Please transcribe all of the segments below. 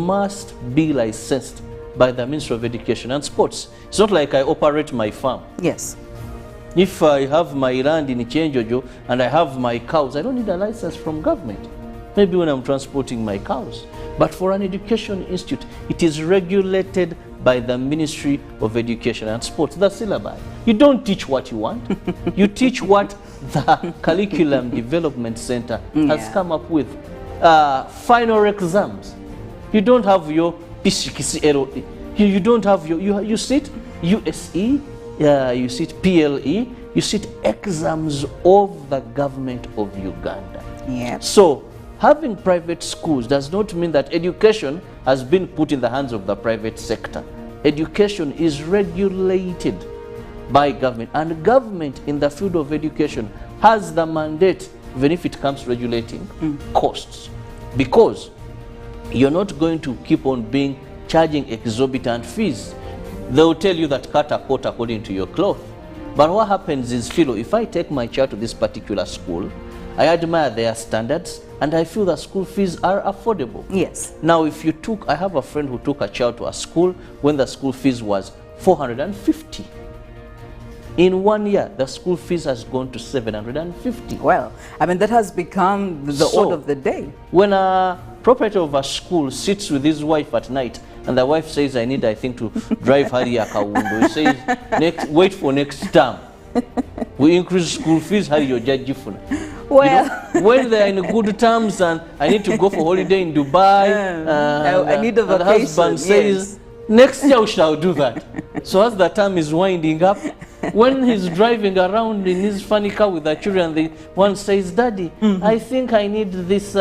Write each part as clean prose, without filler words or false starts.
must be licensed by the Ministry of Education and Sports. It's not like I operate my farm. Yes. If I have my land in Chenjojo and I have my cows, I don't need a license from government. Maybe when I'm transporting my cows. But for an education institute, it is regulated by the Ministry of Education and Sports, the syllabi. You don't teach what you want. You teach what the Curriculum Development Center has come up with. Final exams. You don't have your PCLE. You don't have your, you sit USE, you sit PLE, you sit exams of the government of Uganda. Yeah. So having private schools does not mean that education has been put in the hands of the private sector. Education is regulated by government, and government in the field of education has the mandate, even if it comes to regulating costs, because you're not going to keep on charging exorbitant fees. They'll tell you that cut a coat according to your cloth. But what happens is, Philo, if I take my child to this particular school, I admire their standards, and I feel the school fees are affordable. Yes. Now, if you took, I have a friend who took a child to a school when the school fees was 450. In 1 year, the school fees has gone to 750. Well, I mean, that has become the order of the day. When a proprietor of a school sits with his wife at night, and the wife says, I need, I think, to drive Hari Akawundo, he says, wait for next term. We increase school fees, Hari Yojajifuna. Well, you know, when they're in good terms and I need to go for holiday in Dubai, I need a vacation. The husband says, next year we shall do that. So as the term is winding up, when he's driving around in his funny car with the children, the one says, Daddy, I think I need this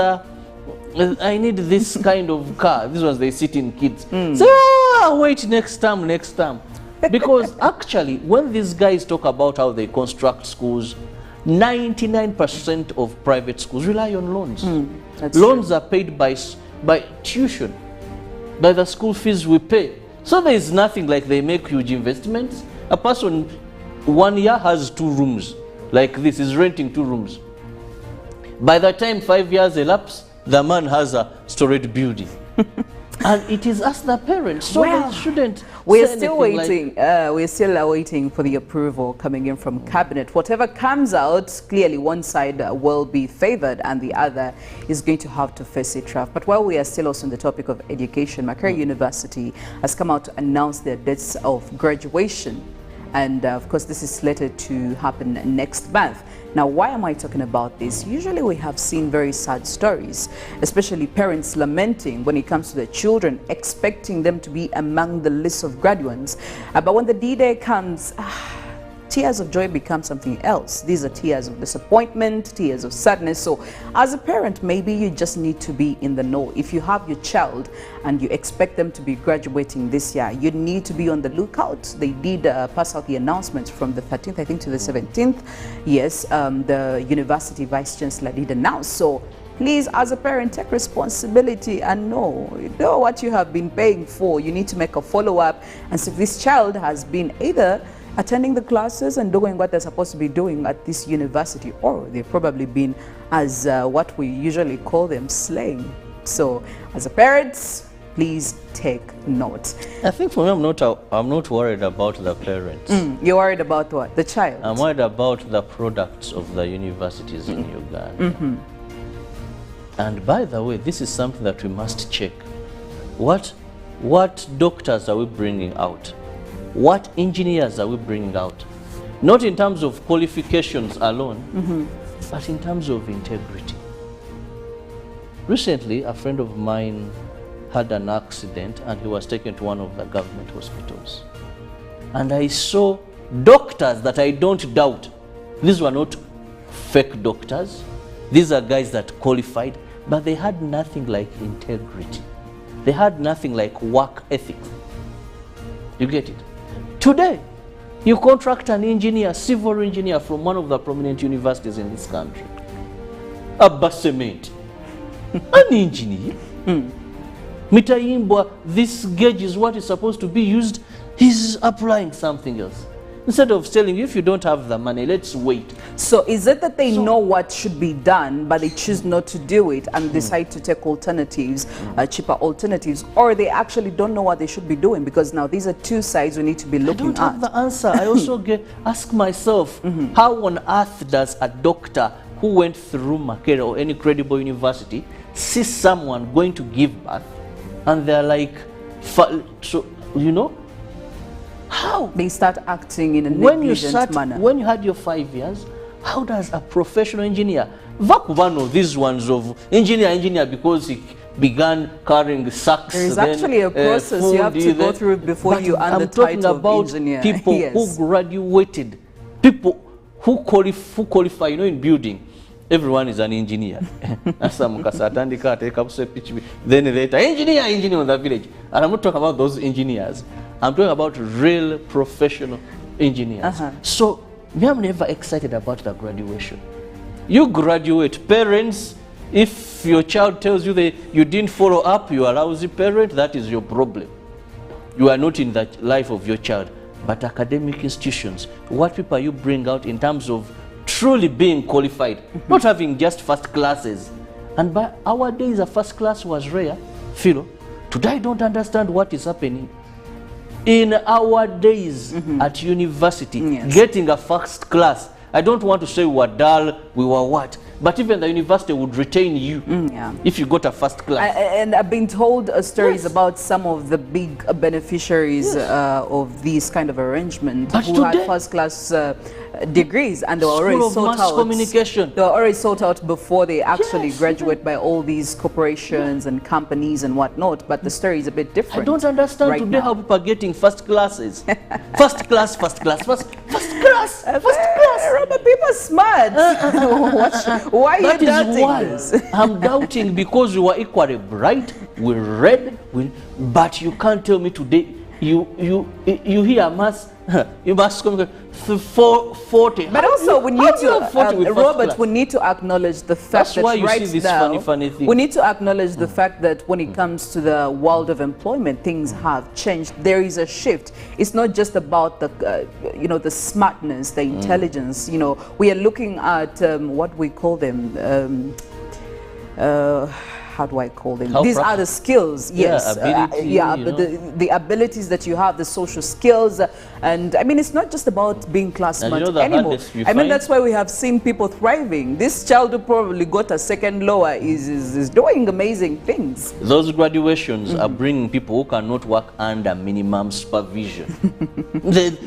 kind of car. These ones, they sit in kids. So, wait, next term. Because actually, when these guys talk about how they construct schools, 99% of private schools rely on loans. Loans are paid by tuition, by the school fees we pay. So there is nothing like they make huge investments. A person 1 year has 2 rooms, like this, is renting 2 rooms. By the time 5 years elapse, the man has a storage building. And it is us, the parents, so well, they shouldn't. We're still waiting. We're still waiting for the approval coming in from cabinet. Whatever comes out, clearly one side will be favored and the other is going to have to face it rough. But while we are still also on the topic of education, Makerere University has come out to announce their dates of graduation. And of course, this is slated to happen next month. Now, why am I talking about this? Usually we have seen very sad stories, especially parents lamenting when it comes to their children, expecting them to be among the list of graduates. But when the D-Day comes, tears of joy become something else. These are tears of disappointment, tears of sadness. So as a parent, maybe you just need to be in the know. If you have your child and you expect them to be graduating this year, you need to be on the lookout. They did pass out the announcements from the 13th, I think, to the 17th. Yes, the university vice chancellor did announce. So please, as a parent, take responsibility and know what you have been paying for. You need to make a follow-up and see if this child has been either attending the classes and doing what they're supposed to be doing at this university, or they've probably been, as what we usually call them, slaying. So as a parent, please take note. I think for me, I'm not worried about the parents. You're worried about what? The child? I'm worried about the products of the universities in Uganda. And by the way, this is something that we must check. What doctors are we bringing out? What engineers are we bringing out? Not in terms of qualifications alone, but in terms of integrity. Recently, a friend of mine had an accident and he was taken to one of the government hospitals. And I saw doctors that I don't doubt. These were not fake doctors. These are guys that qualified, but they had nothing like integrity. They had nothing like work ethics. You get it? Today, you contract an engineer, civil engineer from one of the prominent universities in this country. A basement. An engineer. Mitayimbwa, this gauge is what is supposed to be used. He's applying something else. Instead of telling you, if you don't have the money, let's wait. So is it that they know what should be done, but they choose not to do it and decide to take alternatives, cheaper alternatives, or they actually don't know what they should be doing? Because now these are two sides we need to be looking at. I don't have the answer. I also ask myself, how on earth does a doctor who went through Makerere or any credible university see someone going to give birth and they're like, so, you know, how? They start acting in a negligent manner. When you had your 5 years, how does a professional engineer, Vakubano, these ones of engineer because he began carrying sacks. There is actually a process you have to go through before you earn the title of engineer. I'm talking about people who graduated, people who qualify, you know, in building. Everyone is an engineer. Then later, engineer on the village. And I'm not talking about those engineers. I'm talking about real professional engineers. So, me, I'm never excited about the graduation. You graduate, parents, if your child tells you that you didn't follow up, you are a lousy parent, that is your problem. You are not in the life of your child. But academic institutions, what people you bring out in terms of truly being qualified, not having just first classes. And by our days, a first class was rare. Philo, today I don't understand what is happening. In our days at university, getting a first class, I don't want to say we were dull, we were what, but even the university would retain you if you got a first class. And I've been told stories about some of the big beneficiaries of these kind of arrangement who had first class degrees, and they were already sought out. Communication. They were already sought out before they actually graduate by all these corporations and companies and whatnot. But the story is a bit different. I don't understand today how people are getting first classes. First class. Robert, people are smart. Why are you doubting this? I'm doubting because we were equally bright, we read, but you can't tell me today. You hear mass. You must come 40. But also we need to, Robert, we need to acknowledge the fact that right now, funny thing. We need to acknowledge the fact that when it comes to the world of employment, things have changed. There is a shift. It's not just about the, you know, the smartness, the intelligence. You know, we are looking at what we call them. How do I call them? These are the skills, yes. But the abilities that you have, the social skills. And I mean, it's not just about being class smart anymore. I mean, that's why we have seen people thriving. This child who probably got a second lower is doing amazing things. Those graduations are bringing people who cannot work under minimum supervision.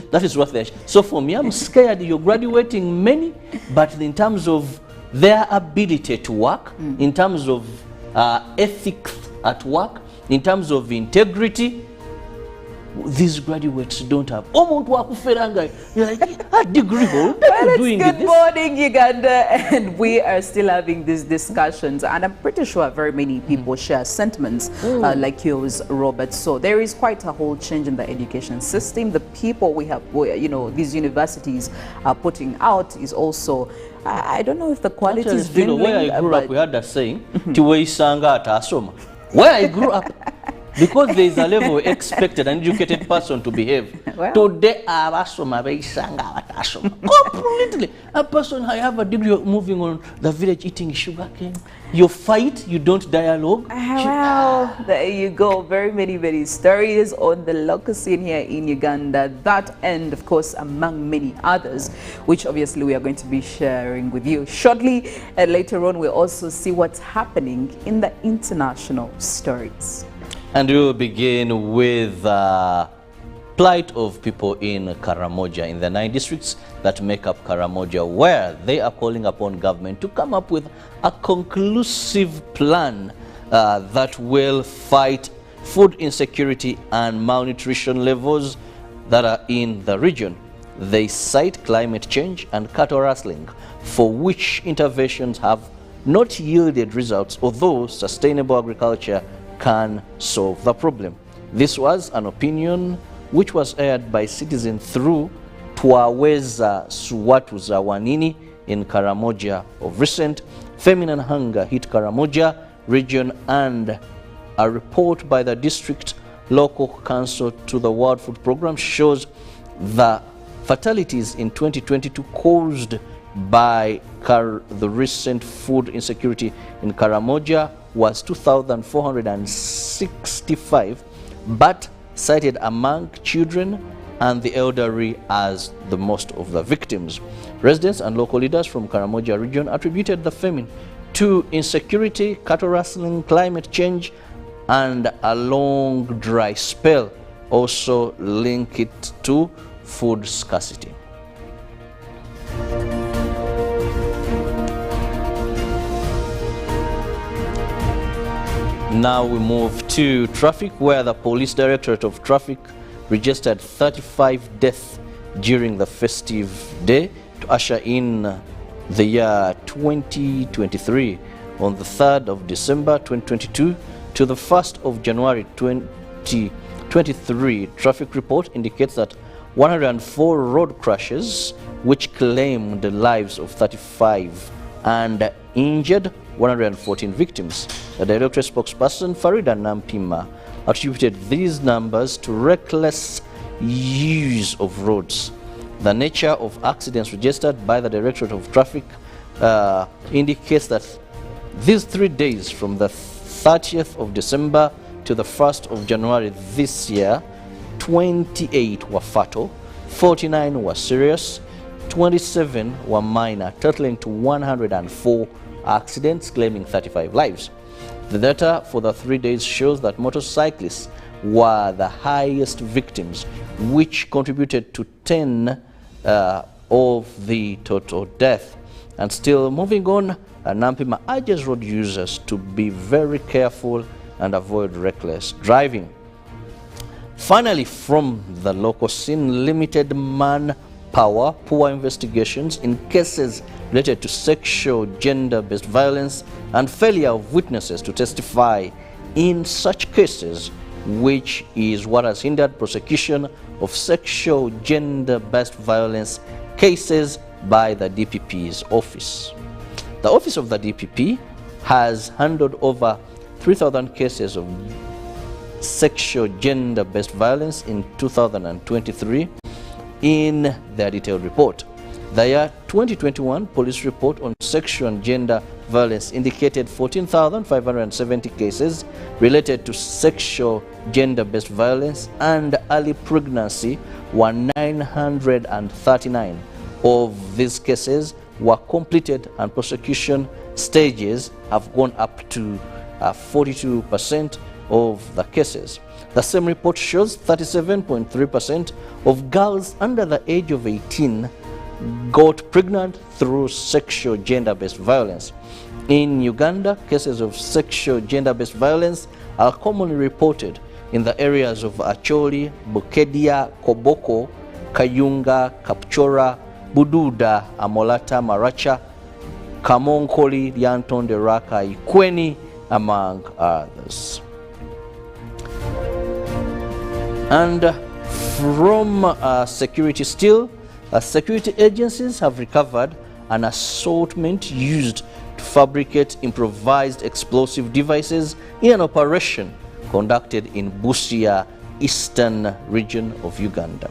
That is what they're. So for me, I'm scared you're graduating many, but in terms of their ability to work, in terms of ethics at work, in terms of integrity, these graduates don't have. You're like, a degree holder. Well, good morning, Uganda, and we are still having these discussions, and I'm pretty sure very many people share sentiments like yours, Robert. So there is quite a whole change in the education system. The people we have, you know, these universities are putting out is also, I don't know if the quality is dwindling. Where I grew up, we had a saying, where I grew up, because there is a level expected an educated person to behave. Today, completely. A person I have a degree of moving on the village eating sugar cane. You fight, you don't dialogue. Well, there you go. Very many stories on the local scene here in Uganda. That and, of course, among many others, which obviously we are going to be sharing with you shortly. And later on, we'll also see what's happening in the international stories. And we will begin with the plight of people in Karamoja, in the 9 districts that make up Karamoja, where they are calling upon government to come up with a conclusive plan that will fight food insecurity and malnutrition levels that are in the region. They cite climate change and cattle rustling, for which interventions have not yielded results, although sustainable agriculture can solve the problem. This was an opinion which was aired by Citizen through Twaweza Suwatuza Wanini in Karamoja of recent. Famine and hunger hit Karamoja region, and a report by the district local council to the World Food Program shows the fatalities in 2022 caused by the recent food insecurity in Karamoja was 2,465, but cited among children and the elderly as the most of the victims. Residents and local leaders from Karamoja region attributed the famine to insecurity, cattle rustling, climate change, and a long dry spell. Also link it to food scarcity. Now we move to traffic, where the Police Directorate of Traffic registered 35 deaths during the festive day to usher in the year 2023. On the 3rd of December 2022 to the 1st of January 2023, traffic report indicates that 104 road crashes, which claimed the lives of 35 and injured 114 victims. The Directorate spokesperson Farida Nampima attributed these numbers to reckless use of roads. The nature of accidents registered by the Directorate of Traffic indicates that these 3 days, from the 30th of December to the 1st of January this year, 28 were fatal, 49 were serious, 27 were minor, totaling to 104 accidents, claiming 35 lives. The data for the 3 days shows that motorcyclists were the highest victims, which contributed to 10 of the total death. And still moving on, Nampima urges road users to be very careful and avoid reckless driving. Finally, from the local scene, limited manpower, poor investigations in cases related to sexual, gender-based violence, and failure of witnesses to testify in such cases, which is what has hindered prosecution of sexual, gender-based violence cases by the DPP's office. The office of the DPP has handled over 3,000 cases of sexual, gender-based violence in 2023 in their detailed report. The year 2021 police report on sexual and gender violence indicated 14,570 cases related to sexual, gender-based violence, and early pregnancy were 939. Of these cases were completed, and prosecution stages have gone up to 42% of the cases. The same report shows 37.3% of girls under the age of 18 got pregnant through sexual, gender-based violence. In Uganda, cases of sexual, gender-based violence are commonly reported in the areas of Acholi, Bukedia, Koboko, Kayunga, Kapchora, Bududa, Amolata, Maracha, Kamonkoli, Lyantonde, Raka, Ikweni, among others. And from security still, security agencies have recovered an assortment used to fabricate improvised explosive devices in an operation conducted in Busia, eastern region of Uganda.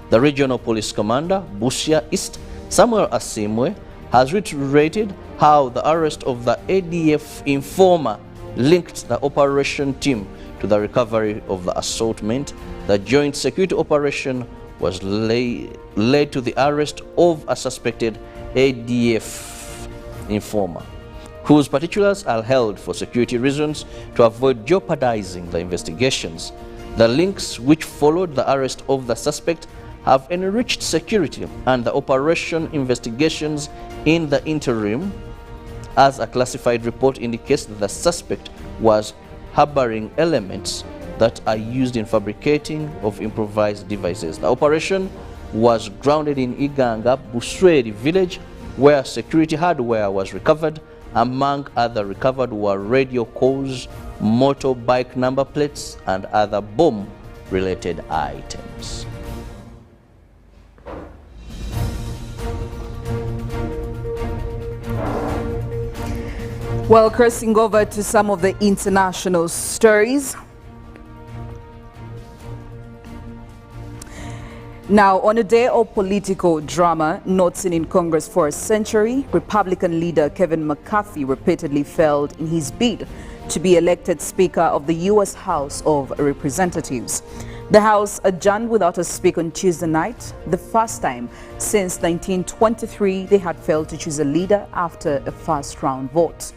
The regional police commander, Busia East, Samuel Asimwe, has reiterated how the arrest of the ADF informer linked the operation team to the recovery of the assortment. The joint security operation was led to the arrest of a suspected ADF informer, whose particulars are held for security reasons to avoid jeopardizing the investigations. The links which followed the arrest of the suspect have enriched security and the operation investigations in the interim, as a classified report indicates that the suspect was harboring elements that are used in fabricating of improvised devices. The operation was grounded in Iganga, Busweri village, where security hardware was recovered. Among other recovered were radio calls, motorbike number plates, and other bomb-related items. Well, crossing over to some of the international stories. Now, on a day of political drama not seen in Congress for a century, Republican leader Kevin McCarthy repeatedly failed in his bid to be elected Speaker of the U.S. House of Representatives. The House adjourned without a speaker on Tuesday night, the first time since 1923 they had failed to choose a leader after a first-round vote.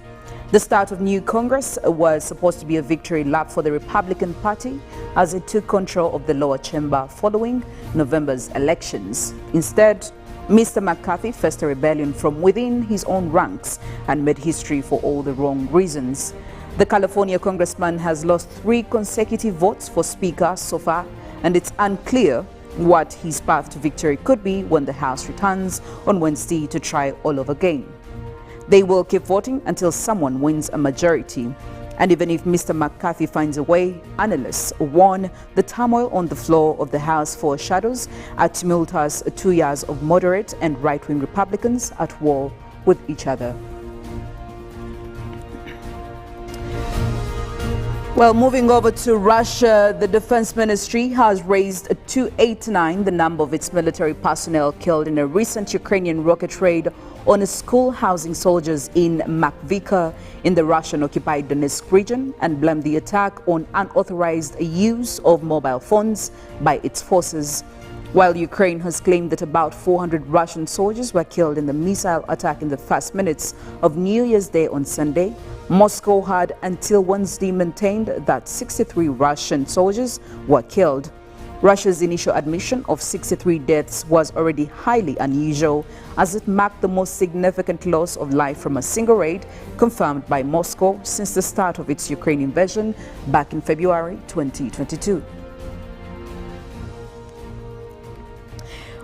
The start of new Congress was supposed to be a victory lap for the Republican Party as it took control of the lower chamber following November's elections. Instead, Mr. McCarthy faced a rebellion from within his own ranks and made history for all the wrong reasons. The California congressman has lost 3 consecutive votes for Speaker so far, and it's unclear what his path to victory could be when the House returns on Wednesday to try all over again. They will keep voting until someone wins a majority. And even if Mr. McCarthy finds a way, analysts warn the turmoil on the floor of the House foreshadows a tumultuous 2 years of moderate and right-wing Republicans at war with each other. Well, moving over to Russia, the Defense Ministry has raised to 89 the number of its military personnel killed in a recent Ukrainian rocket raid on a school housing soldiers in Makvika in the Russian-occupied Donetsk region and blamed the attack on unauthorized use of mobile phones by its forces. While Ukraine has claimed that about 400 Russian soldiers were killed in the missile attack in the first minutes of New Year's Day on Sunday, Moscow had until Wednesday maintained that 63 Russian soldiers were killed. Russia's initial admission of 63 deaths was already highly unusual, as it marked the most significant loss of life from a single raid confirmed by Moscow since the start of its Ukraine invasion back in February 2022.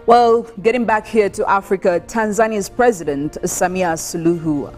Well, getting back here to Africa, Tanzania's President Samia Suluhu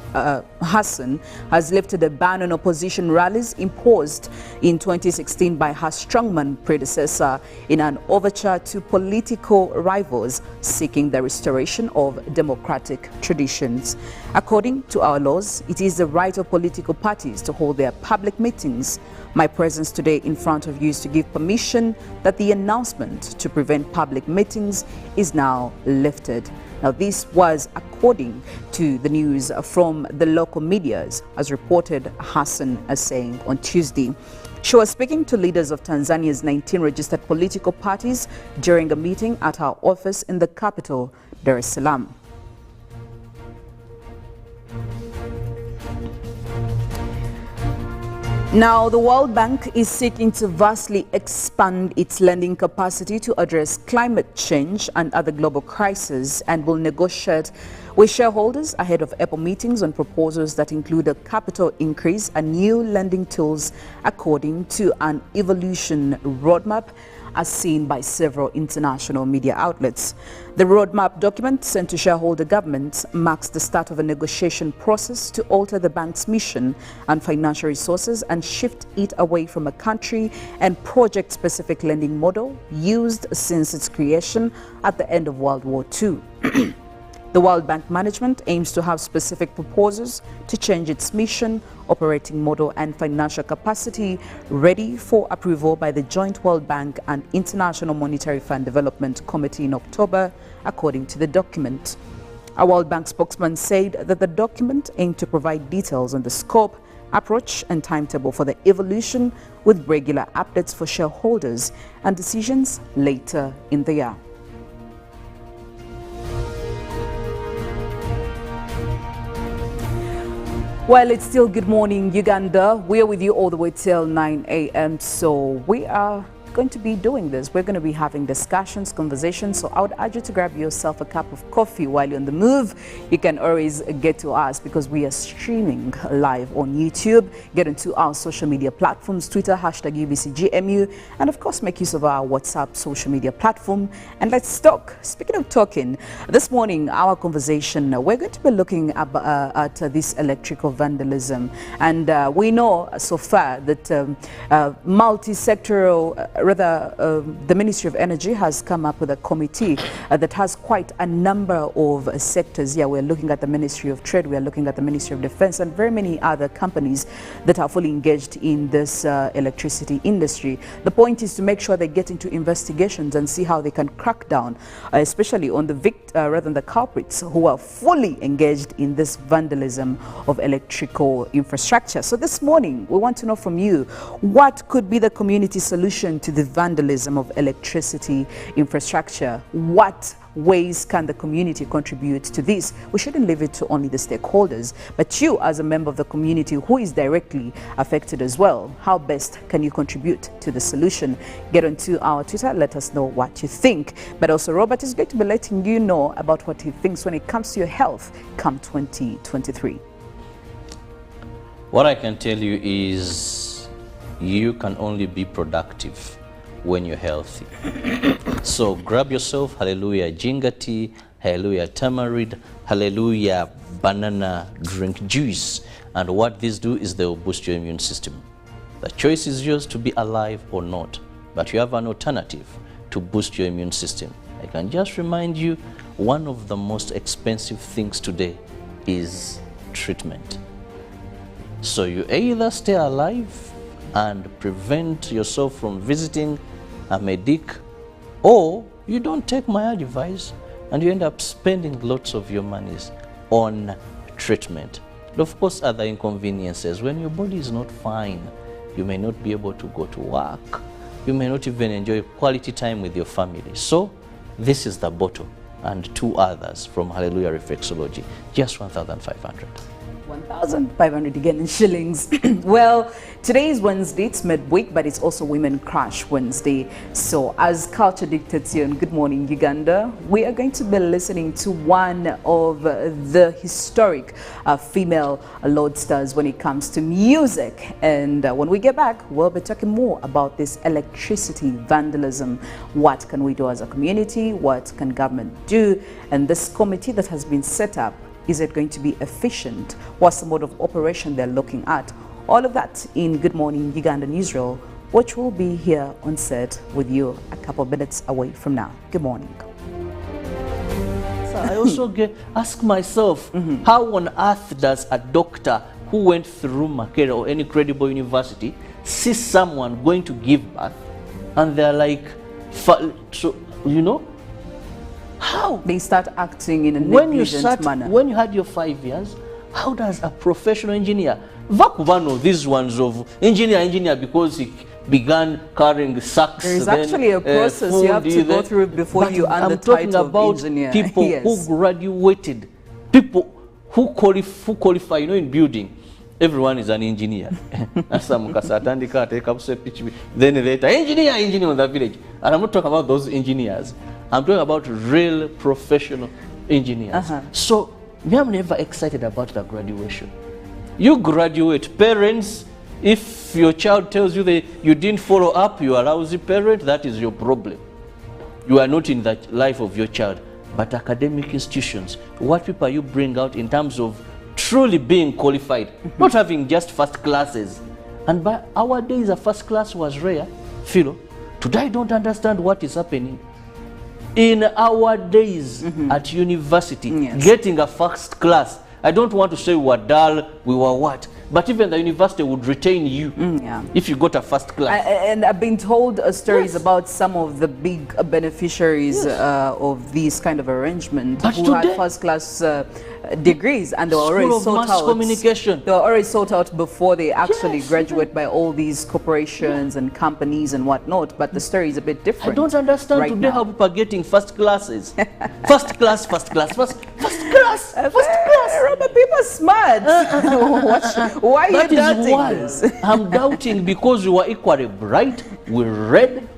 Hassan has lifted a ban on opposition rallies imposed in 2016 by her strongman predecessor in an overture to political rivals seeking the restoration of democratic traditions. According to our laws, it is the right of political parties to hold their public meetings. My presence today in front of you is to give permission that the announcement to prevent public meetings is now lifted. Now, this was according to the news from the local medias, as reported Hassan as saying on Tuesday. She was speaking to leaders of Tanzania's 19 registered political parties during a meeting at her office in the capital, Dar es Salaam. Now, the World Bank is seeking to vastly expand its lending capacity to address climate change and other global crises, and will negotiate with shareholders ahead of April meetings on proposals that include a capital increase and new lending tools, according to an evolution roadmap as seen by several international media outlets. The roadmap document sent to shareholder governments marks the start of a negotiation process to alter the bank's mission and financial resources and shift it away from a country and project-specific lending model used since its creation at the end of World War II. The World Bank management aims to have specific proposals to change its mission, operating model and financial capacity ready for approval by the Joint World Bank and International Monetary Fund Development Committee in October, according to the document. A World Bank spokesman said that the document aimed to provide details on the scope, approach and timetable for the evolution, with regular updates for shareholders and decisions later in the year. Well, it's still good morning, Uganda. We're with you all the way till 9 a.m. So we are going to be doing this. We're going to be having discussions, conversations. So I would urge you to grab yourself a cup of coffee while you're on the move. You can always get to us because we are streaming live on YouTube. Get into our social media platforms, Twitter, #UBCGMU, and of course, make use of our WhatsApp social media platform. And let's talk. Speaking of talking, this morning, our conversation, we're going to be looking at this electrical vandalism. And we know so far that multi-sectoral the Ministry of Energy has come up with a committee that has quite a number of sectors. Yeah, we're looking at the Ministry of Trade, we're looking at the Ministry of Defense, and very many other companies that are fully engaged in this electricity industry. The point is to make sure they get into investigations and see how they can crack down, especially on the culprits who are fully engaged in this vandalism of electrical infrastructure. So this morning, we want to know from you, what could be the community solution to the vandalism of electricity infrastructure? What ways can the community contribute to this? We shouldn't leave it to only the stakeholders, but you as a member of the community who is directly affected as well. How best can you contribute to the solution? Get onto our Twitter, let us know what you think. But also Robert is going to be letting you know about what he thinks when it comes to your health come 2023. What I can tell you is you can only be productive when you're healthy. So grab yourself, hallelujah ginger tea, hallelujah tamarind, hallelujah banana drink juice. And what these do is they will boost your immune system. The choice is yours to be alive or not, but you have an alternative to boost your immune system. I can just remind you, one of the most expensive things today is treatment. So you either stay alive and prevent yourself from visiting a medic, or you don't take my advice and you end up spending lots of your monies on treatment. And of course, other inconveniences. When your body is not fine, you may not be able to go to work. You may not even enjoy quality time with your family. So this is the bottle and two others from Hallelujah Reflexology, just 1,500. 1,500 again in shillings. Well, today is Wednesday, it's midweek, but it's also Women Crush Wednesday. So as culture dictates here on Good Morning Uganda, we are going to be listening to one of the historic female lordsters when it comes to music. And when we get back, we'll be talking more about this electricity vandalism. What can we do as a community? What can government do? And this committee that has been set up, is it going to be efficient? What's the mode of operation they're looking at? All of that in Good Morning Uganda Newsreel, which will be here on set with you a couple of minutes away from now. Good morning. So I also ask myself, how on earth does a doctor who went through Makerere or any credible university see someone going to give birth and they're like, so, you know, how? They start acting in a negligent manner. When you had your 5 years, how does a professional engineer, Vakubano, these ones of engineer because he began carrying sacks. There is actually a process you have to go through before you earn the title of engineer. I'm talking about people who graduated, people who qualify, you know, in building. Everyone is an engineer. Then later, engineer on the village. And I'm not talking about those engineers. I'm talking about real professional engineers. So, I'm never excited about the graduation. You graduate, parents, if your child tells you that you didn't follow up, you are a lousy parent, that is your problem. You are not in the life of your child. But academic institutions, what people you bring out in terms of truly being qualified, not having just first classes. And by our days, a first class was rare. Philo, today I don't understand what is happening. In our days at university, getting a first class, I don't want to say we were dull, we were what, but even the university would retain you if you got a first class. And I've been told stories about some of the big beneficiaries of these kind of arrangements who had first class degrees, and they were already sought out. Communication. They were already sought out before they actually graduate by all these corporations and companies and whatnot. But the story is a bit different. I don't understand right today now. how people are getting first classes. First class. Robert, people are smart. Why are you doubting this? I'm doubting because we were equally bright, we read,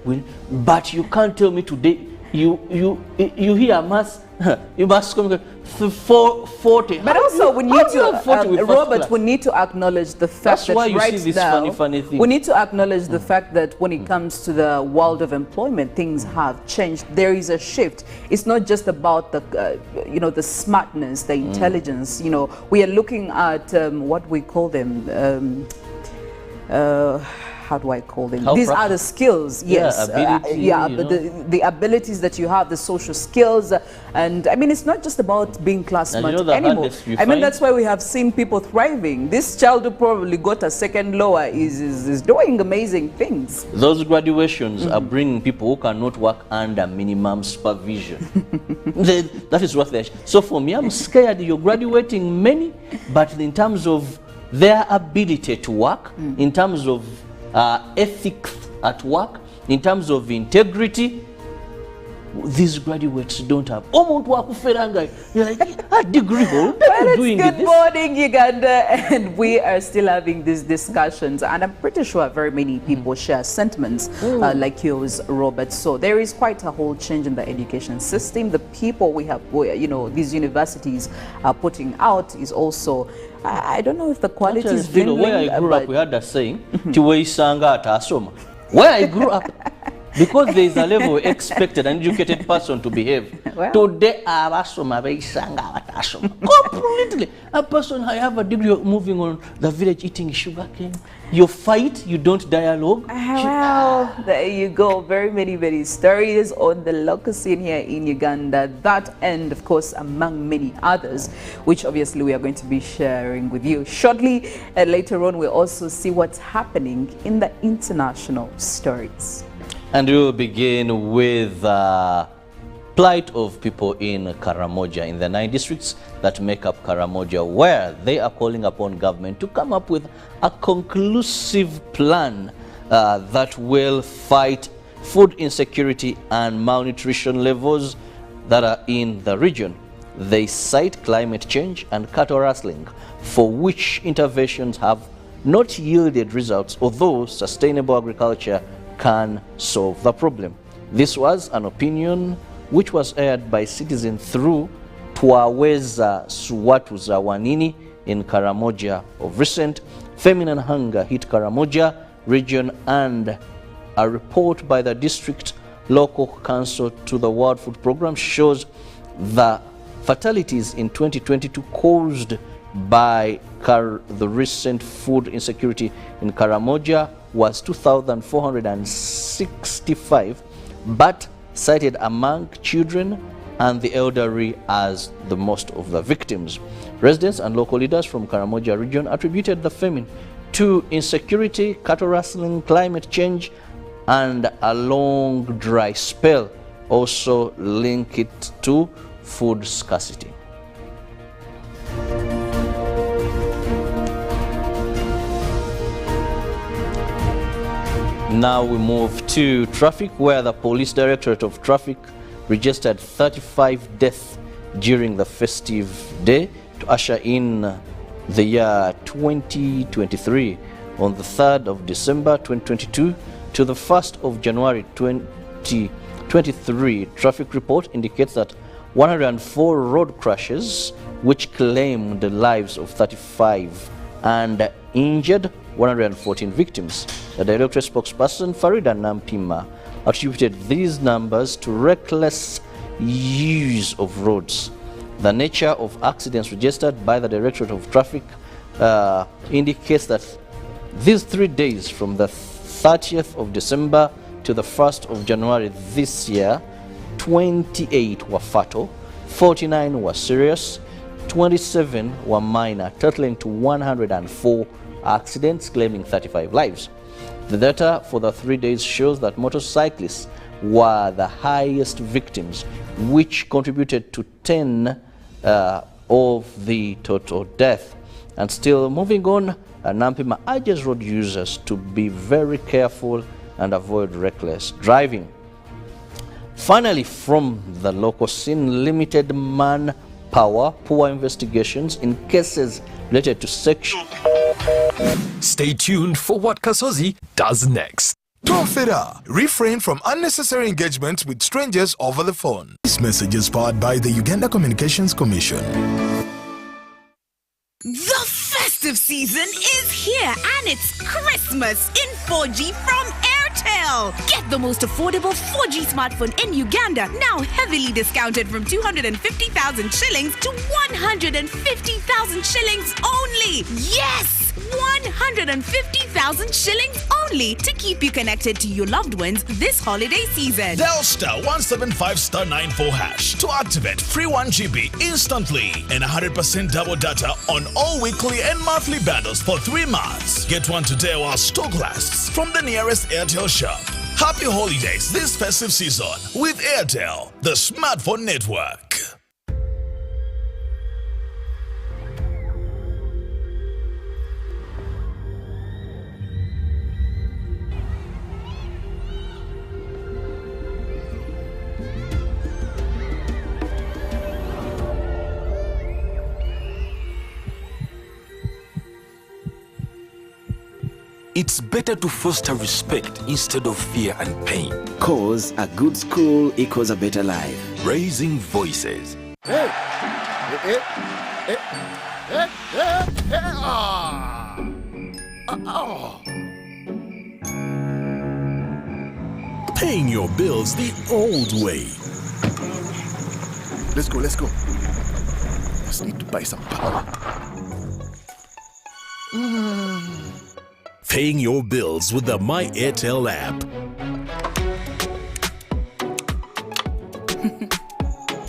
but you can't tell me today. You hear mass. You must come 40. But also, we need to, Robert, we need to acknowledge the fact That's that why you right see this now, funny thing. we need to acknowledge the fact that when it comes to the world of employment, things have changed. There is a shift. It's not just about the, you know, the smartness, the intelligence. You know, we are looking at what we call them. how do I call them? How These are the skills, yes. Ability, but the abilities that you have, the social skills. And I mean, it's not just about being class smart anymore. I mean, that's why we have seen people thriving. This child who probably got a second lower is doing amazing things. Those graduations are bringing people who cannot work under minimum supervision. That is what they're. So for me, I'm scared you're graduating many, but in terms of their ability to work, in terms of ethics at work, in terms of integrity, these graduates don't have. You're like, a degree holder. Well, good morning, Uganda, and we are still having these discussions, and I'm pretty sure very many people share sentiments like yours, Robert. So there is quite a whole change in the education system. The people we have, these universities are putting out is also, I don't know if the quality is dwindling. Where I grew up, we had a saying, where I grew up, because there is a level of expected an educated person to behave. Well, today, completely. A person, I have a degree of moving on the village eating sugar cane. You fight, you don't dialogue. Well, there you go. Very many stories on the local scene here in Uganda. That and, of course, among many others, which obviously we are going to be sharing with you shortly. And later on, we'll also see what's happening in the international stories. And we will begin with the plight of people in Karamoja, in the 9 districts that make up Karamoja, where they are calling upon government to come up with a conclusive plan that will fight food insecurity and malnutrition levels that are in the region. They cite climate change and cattle rustling, for which interventions have not yielded results, although sustainable agriculture can solve the problem. This was an opinion which was aired by Citizen through Twaweza Suwatuza Wanini in Karamoja. Of recent, feminine hunger hit Karamoja region, and a report by the district local council to the World Food Program shows the fatalities in 2022 caused by the recent food insecurity in Karamoja was 2,465, but cited among children and the elderly as the most of the victims. Residents and local leaders from Karamoja region attributed the famine to insecurity, cattle rustling, climate change, and a long dry spell. Also link it to food scarcity. Now we move to traffic, where the Police Directorate of Traffic registered 35 deaths during the festive day to usher in the year 2023. On the 3rd of December 2022 to the 1st of January 2023, traffic report indicates that 104 road crashes, which claimed the lives of 35 and injured 114 victims. The Directorate spokesperson Farida Nampima attributed these numbers to reckless use of roads. The nature of accidents registered by the Directorate of Traffic indicates that these 3 days, from the 30th of December to the 1st of January this year, 28 were fatal, 49 were serious, 27 were minor, totaling to 104 accidents, claiming 35 lives. The data for the 3 days shows that motorcyclists were the highest victims, which contributed to 10 of the total death. And still moving on, Nampima urges road users to be very careful and avoid reckless driving. Finally, from the local scene, limited manpower, poor investigations in cases related to sexual. Stay tuned for what Kasozi does next. Tofera, refrain from unnecessary engagement with strangers over the phone. This message is powered by the Uganda Communications Commission. The festive season is here, and it's Christmas in 4G from Airtel. Get the most affordable 4G smartphone in Uganda, now heavily discounted from 250,000 shillings to 150,000 shillings only. Yes, 150,000 shillings only. only to keep you connected to your loved ones this holiday season. Dial *175*94# to activate free 1 GB instantly and 100% double data on all weekly and monthly bundles for 3 months. Get one today while stock lasts from the nearest Airtel shop. Happy holidays this festive season with Airtel, the smartphone network. It's better to foster respect instead of fear and pain. Cause a good school equals a better life. Raising voices. Paying your bills the old way. Let's go. Just need to buy some power. Paying your bills with the My Airtel app.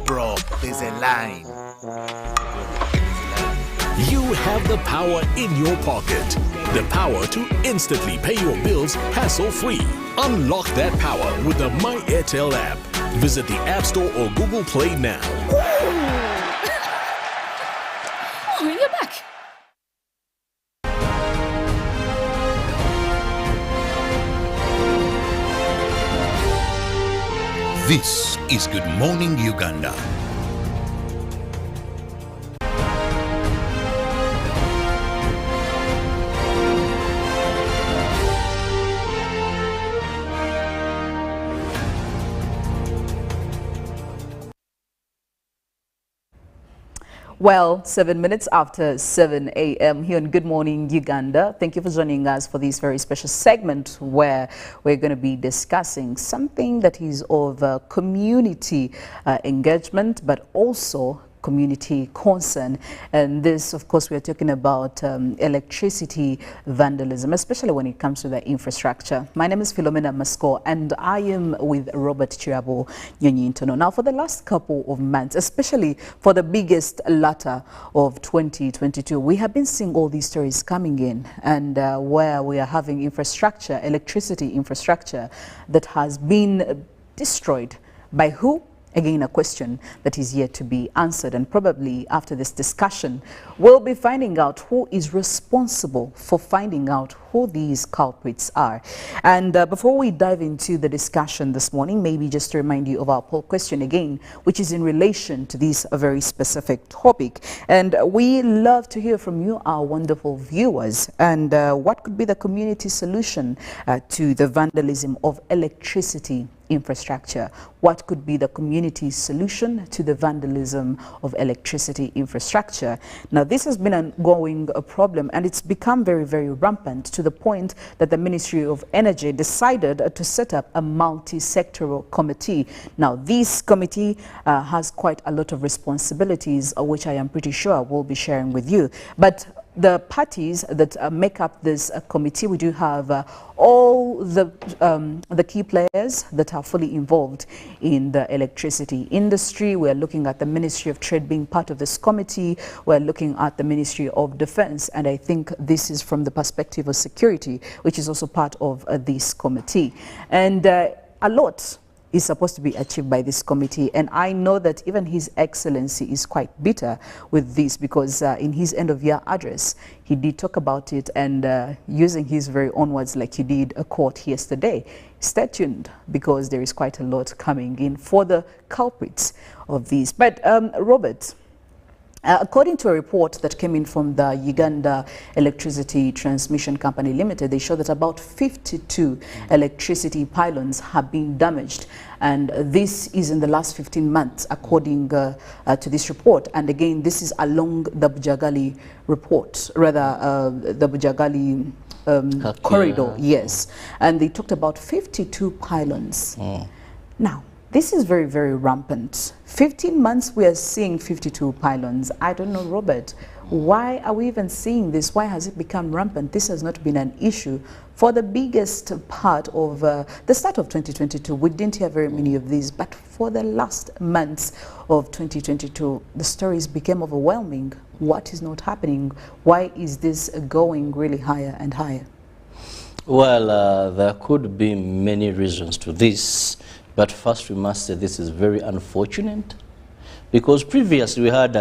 Bro, there's a line. You have the power in your pocket. The power to instantly pay your bills hassle-free. Unlock that power with the My Airtel app. Visit the App Store or Google Play now. Oh, you're back. This is Good Morning Uganda. Well, 7 minutes after 7 a.m. here on Good Morning Uganda. Thank you for joining us for this very special segment where we're going to be discussing something that is of community engagement, but also community concern. And this, of course, we are talking about electricity vandalism, especially when it comes to the infrastructure. My name is Philomena Masco, and I am with Robert Chirabo Nyonyintono. Now, for the last couple of months, especially for the biggest latter of 2022, we have been seeing all these stories coming in, and where we are having infrastructure, electricity infrastructure that has been destroyed. By who? Again, a question that is yet to be answered, and probably after this discussion, we'll be finding out who is responsible for finding out who these culprits are. And before we dive into the discussion this morning, maybe just to remind you of our poll question again, which is in relation to this very specific topic. And we love to hear from you, our wonderful viewers, and what could be the community solution to the vandalism of electricity infrastructure? What could be the community solution to the vandalism of electricity infrastructure? Now, this has been an ongoing problem, and it's become very, very rampant to the point that the Ministry of Energy decided to set up a multi-sectoral committee. Now, this committee has quite a lot of responsibilities, which I am pretty sure we'll be sharing with you. But the parties that make up this committee, we do have all the key players that are fully involved in the electricity industry. We're looking at the Ministry of Trade being part of this committee. We're looking at the Ministry of Defense, and I think this is from the perspective of security, which is also part of this committee. And a lot is supposed to be achieved by this committee, and I know that even His Excellency is quite bitter with this, because in his end-of-year address he did talk about it, and using his very own words, like he did a court yesterday. Stay tuned, because there is quite a lot coming in for the culprits of these. But Robert, according to a report that came in from the Uganda Electricity Transmission Company Limited, they show that about 52 electricity pylons have been damaged. And this is in the last 15 months, according to this report. And again, this is along the Bujagali report, rather the Bujagali corridor, yes. And they talked about 52 pylons. Now, This is very, very rampant. 15 months we are seeing 52 pylons. I don't know, Robert, why are we even seeing this? Why has it become rampant? This has not been an issue for the biggest part of the start of 2022. We didn't hear very many of these, but for the last months of 2022, the stories became overwhelming. What is not happening? Why is this going really higher and higher? Well, there could be many reasons to this, but first we must say this is very unfortunate, because previously we had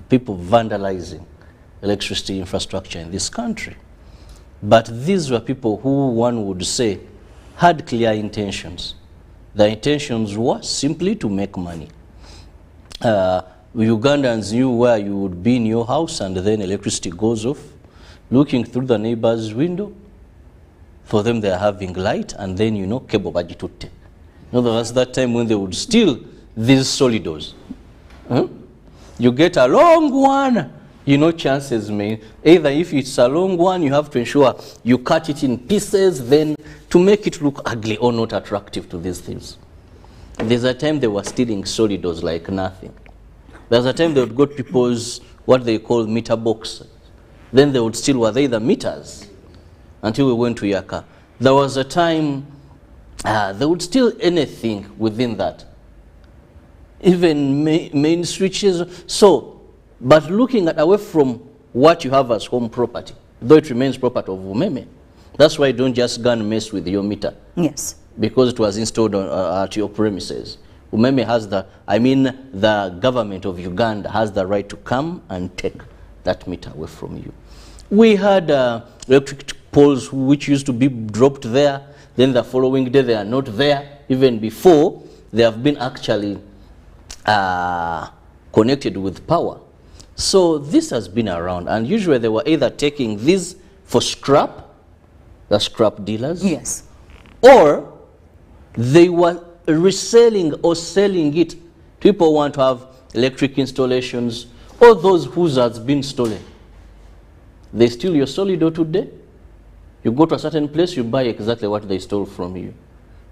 people vandalizing electricity infrastructure in this country. But these were people who, one would say, had clear intentions. The intentions were simply to make money. Ugandans knew where you would be in your house and then electricity goes off, looking through the neighbor's window. For them, they are having light, and then, you know, cable bajitutte. You know, there was that time when they would steal these solidos. You get a long one, you know, chances may, either if it's a long one, you have to ensure you cut it in pieces, then to make it look ugly or not attractive to these things. There's a time they were stealing solidos like nothing. There's a time they would go to people's, what they call meter boxes. Then they would steal, were they the meters? Until we went to Yaka. There was a time they would steal anything within that. Even main switches. So, but looking at away from what you have as home property, though it remains property of Umeme, that's why you don't just go and mess with your meter. Yes. Because it was installed on, at your premises. Umeme has the government of Uganda has the right to come and take that meter away from you. We had electric poles which used to be dropped there, then the following day they are not there. Even before, they have been actually connected with power. So this has been around, and usually they were either taking these for scrap, the scrap dealers, yes, or they were reselling or selling it. People want to have electric installations, or those whose has been stolen. They steal your solido today. You go to a certain place, you buy exactly what they stole from you.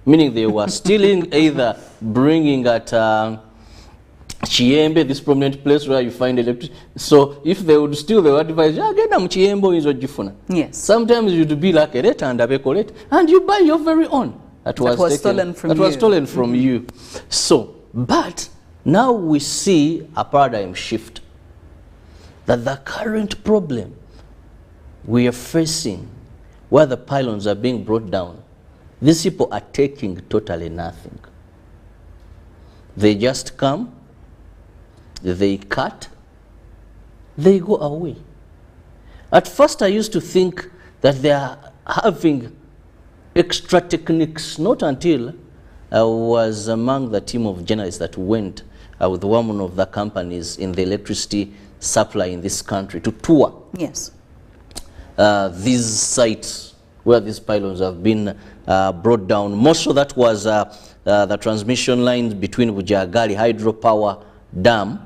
Meaning they were stealing, either bringing at Chiembe, this prominent place where you find electricity. So if they would steal, they would advise, yes. Sometimes you'd be like a and you buy your very own. That was stolen from you. So, but now we see a paradigm shift. That the current problem we are facing, where the pylons are being brought down, these people are taking totally nothing. They just come, they cut, they go away. At first I used to think that they are having extra techniques, not until I was among the team of journalists that went with one of the companies in the electricity supply in this country to tour. Yes. These sites where these pylons have been brought down. Most of that was the transmission lines between Bujagali Hydropower Dam,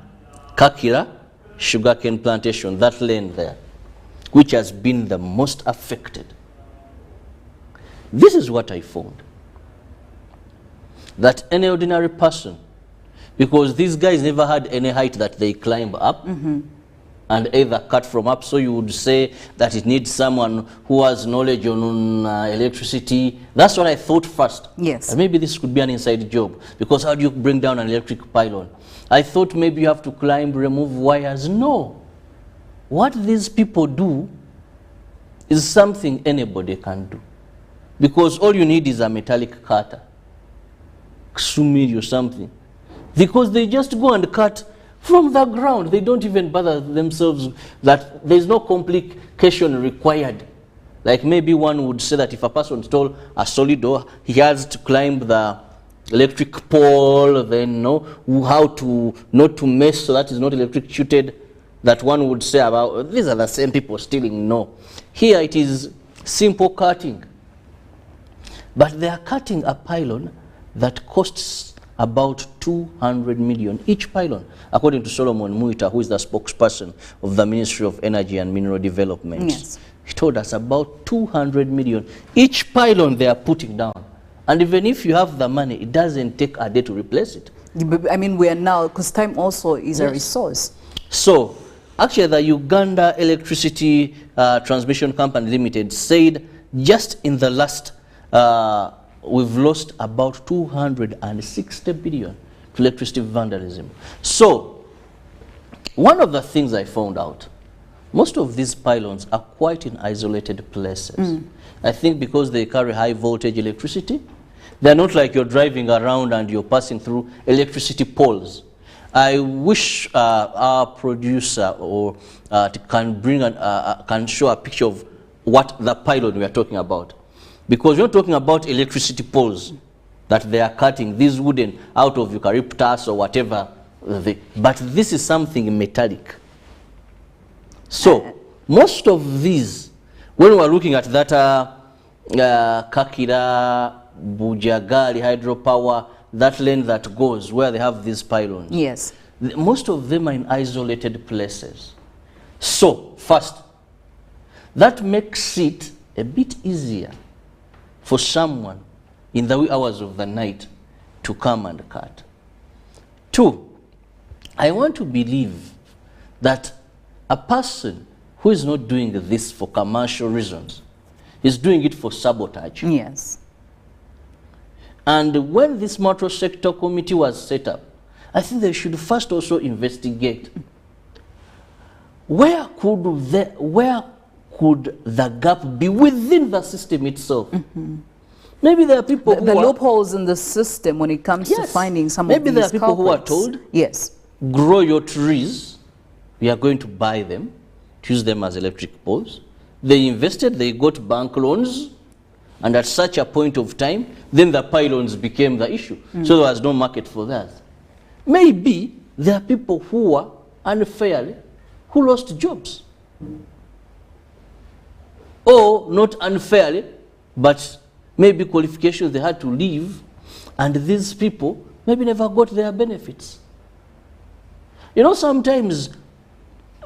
Kakira, sugarcane plantation, that lane there, which has been the most affected. This is what I found. That any ordinary person, because these guys never had any height that they climb up, and either cut from up, so you would say that it needs someone who has knowledge on electricity. That's what I thought first. Yes. And maybe this could be an inside job, because how do you bring down an electric pylon? I thought maybe you have to climb, remove wires. No. What these people do is something anybody can do. Because all you need is a metallic cutter, Ksumiri or something. Because they just go and cut from the ground. They don't even bother themselves that there's no complication required. Like maybe one would say that if a person stole a solido, he has to climb the electric pole, then know how to not to mess so that is not electrocuted. That one would say about, these are the same people stealing. No. Here it is simple cutting. But they are cutting a pylon that costs about 200 million each pylon, according to Solomon Muita, who is the spokesperson of the Ministry of Energy and Mineral Development. Yes. He told us about 200 million each pylon they are putting down. And even if you have the money, it doesn't take a day to replace it. I mean, we are now, because time also is a resource. So, actually, the Uganda Electricity Transmission Company Limited said just in the last, we've lost about 260 billion to electricity vandalism. So, one of the things I found out, most of these pylons are quite in isolated places. I think because they carry high voltage electricity, they're not like you're driving around and you're passing through electricity poles. I wish our producer or can bring can show a picture of what the pylon we are talking about, because we're not talking about electricity poles that they are cutting, these wooden out of eucalyptus or whatever, but this is something metallic. So most of these, when we're looking at that Kakira, Bujagali hydropower, that lane that goes where they have these pylons. Yes. Most of them are in isolated places. So, first, that makes it a bit easier for someone in the wee hours of the night to come and cut. Two, I want to believe that a person who is not doing this for commercial reasons is doing it for sabotage. Yes. And when this motor sector committee was set up, I think they should first also investigate where could the gap be within the system itself. Maybe there are people who the are, loopholes in the system when it comes to finding some maybe of these there are people culprits. who are told, yes, grow your trees, we are going to buy them, to use them as electric poles. They invested, they got bank loans, and at such a point of time, then the pylons became the issue. So there was no market for that. Maybe there are people who are unfairly, who lost jobs. Or not unfairly, but maybe qualifications they had to leave, and these people maybe never got their benefits. You know, sometimes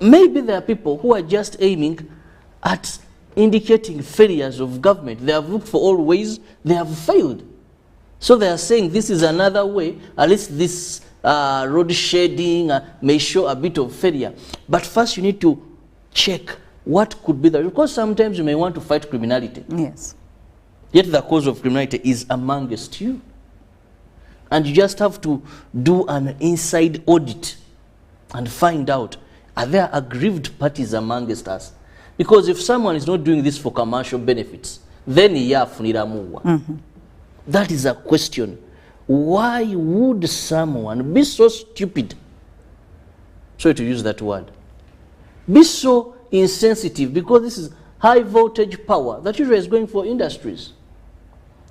maybe there are people who are just aiming at indicating failures of government. They have looked for all ways, they have failed. So they are saying this is another way, at least this road shading may show a bit of failure. But first you need to check what could be the, because sometimes you may want to fight criminality. yes. Yet the cause of criminality is amongst you. And you just have to do an inside audit and find out, are there aggrieved parties amongst us? Because if someone is not doing this for commercial benefits, then that is a question. Why would someone be so stupid, sorry to use that word, be so insensitive, because this is high voltage power that usually is going for industries,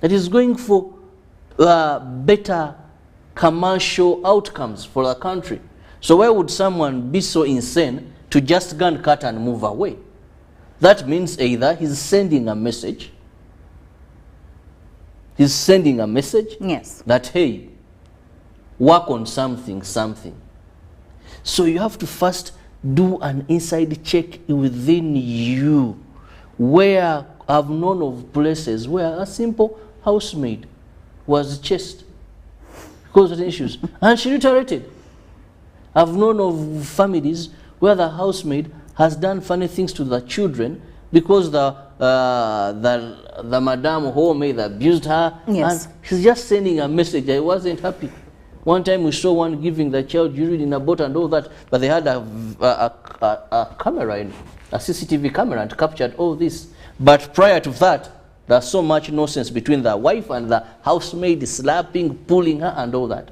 that is going for better commercial outcomes for the country. So why would someone be so insane to just go and cut and move away? That means either he's sending a message, Yes. that, hey, work on something. So you have to first do an inside check within you, where I've known of places where a simple housemaid was chased because of the issues, and she retaliated. I've known of families where the housemaid has done funny things to the children because the madam homemaid abused her. Yes. And she's just sending a message. I wasn't happy. One time we saw one giving the child urine in a bottle and all that, but they had a camera, a CCTV camera, and captured all this. But prior to that, there's so much nonsense between the wife and the housemaid, slapping, pulling her, and all that.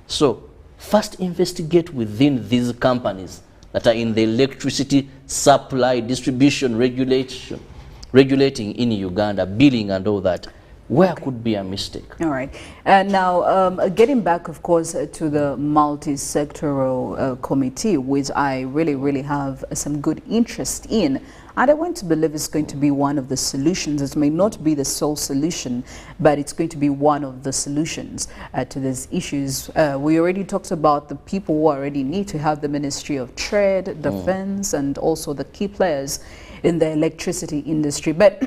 So first investigate within these companies that are in the electricity supply, distribution, regulating in Uganda, billing and all that. Where could be a mistake? All right. Now, getting back, of course, to the multi-sectoral committee, which I really have some good interest in. And I want to believe it's going to be one of the solutions. It may not be the sole solution, but it's going to be one of the solutions to these issues. We already talked about the people who already need to have the Ministry of Trade, Defense, and also the key players in the electricity industry. But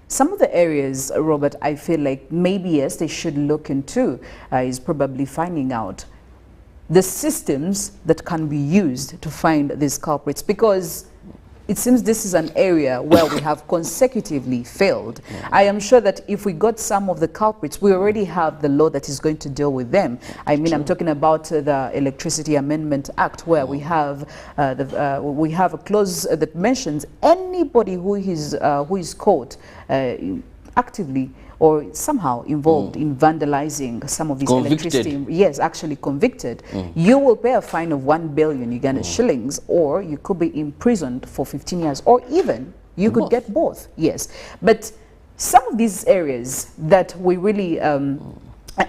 Some of the areas, Robert, I feel like maybe, yes, they should look into is probably finding out the systems that can be used to find these culprits, because it seems this is an area where we have consecutively failed. I am sure that if we got some of the culprits, we already have the law that is going to deal with them. I mean, I'm talking about the Electricity Amendment Act, where we have a clause that mentions anybody who is caught actively or somehow involved in vandalizing some of these electricity, yes, actually convicted, you will pay a fine of 1 billion Ugandan shillings, or you could be imprisoned for 15 years, or even you could get both, yes. But some of these areas that we really,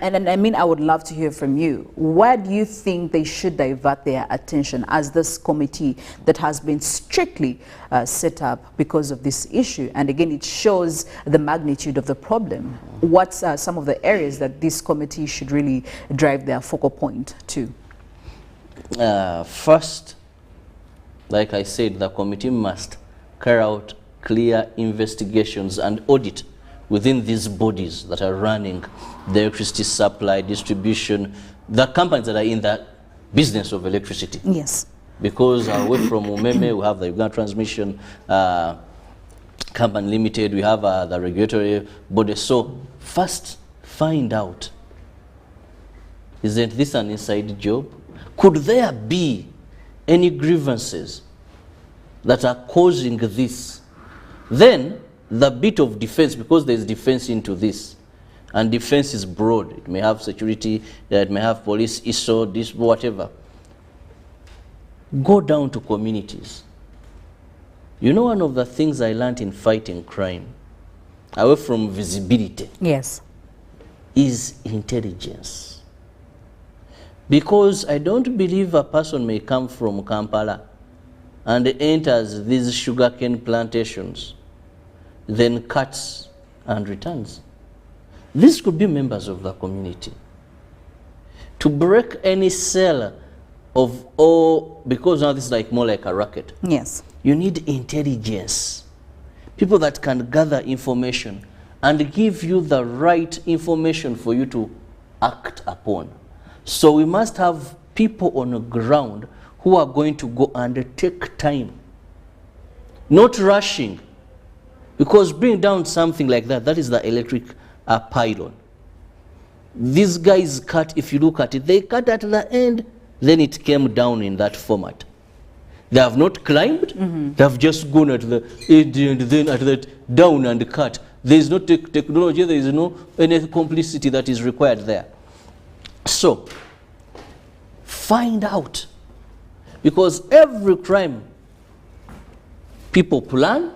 and I mean, I would love to hear from you. Where do you think they should divert their attention as this committee that has been strictly set up because of this issue? And again, it shows the magnitude of the problem. What are some of the areas that this committee should really drive their focal point to? First, like I said, the committee must carry out clear investigations and audit within these bodies that are running the electricity supply, distribution, the companies that are in the business of electricity. Yes. Because away from Umeme, we have the Uganda Transmission Company Limited, we have the regulatory body. So first, find out, isn't this an inside job? Could there be any grievances that are causing this? Then, the bit of defense, because there's defense into this, and defense is broad. It may have security, it may have police, ISO, this, whatever. Go down to communities. You know, one of the things I learned in fighting crime, away from visibility, yes, is intelligence. Because I don't believe a person may come from Kampala and enters these sugarcane plantations, then cuts and returns. These could be members of the community. To break any cell of all, because now this is like more like a racket. Yes. You need intelligence. People that can gather information and give you the right information for you to act upon. So we must have people on the ground who are going to go and take time, not rushing. Because bring down something like that, that is the electric pylon. These guys cut, if you look at it, they cut at the end, then it came down in that format. They have not climbed, they have just gone at the edge and then at that down and cut. There is no technology, there is no any complicity that is required there. So, find out. Because every crime people plan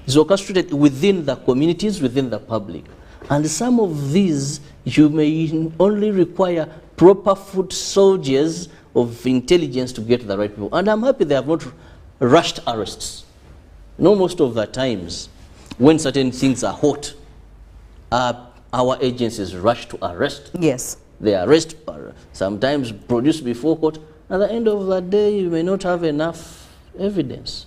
is orchestrated within the communities, within the public. And some of these, you may only require proper foot soldiers of intelligence to get the right people. And I'm happy they have not rushed arrests. No, most of the times, when certain things are hot, our agencies rush to arrest. Yes. They arrest, sometimes produce before court. At the end of the day, you may not have enough evidence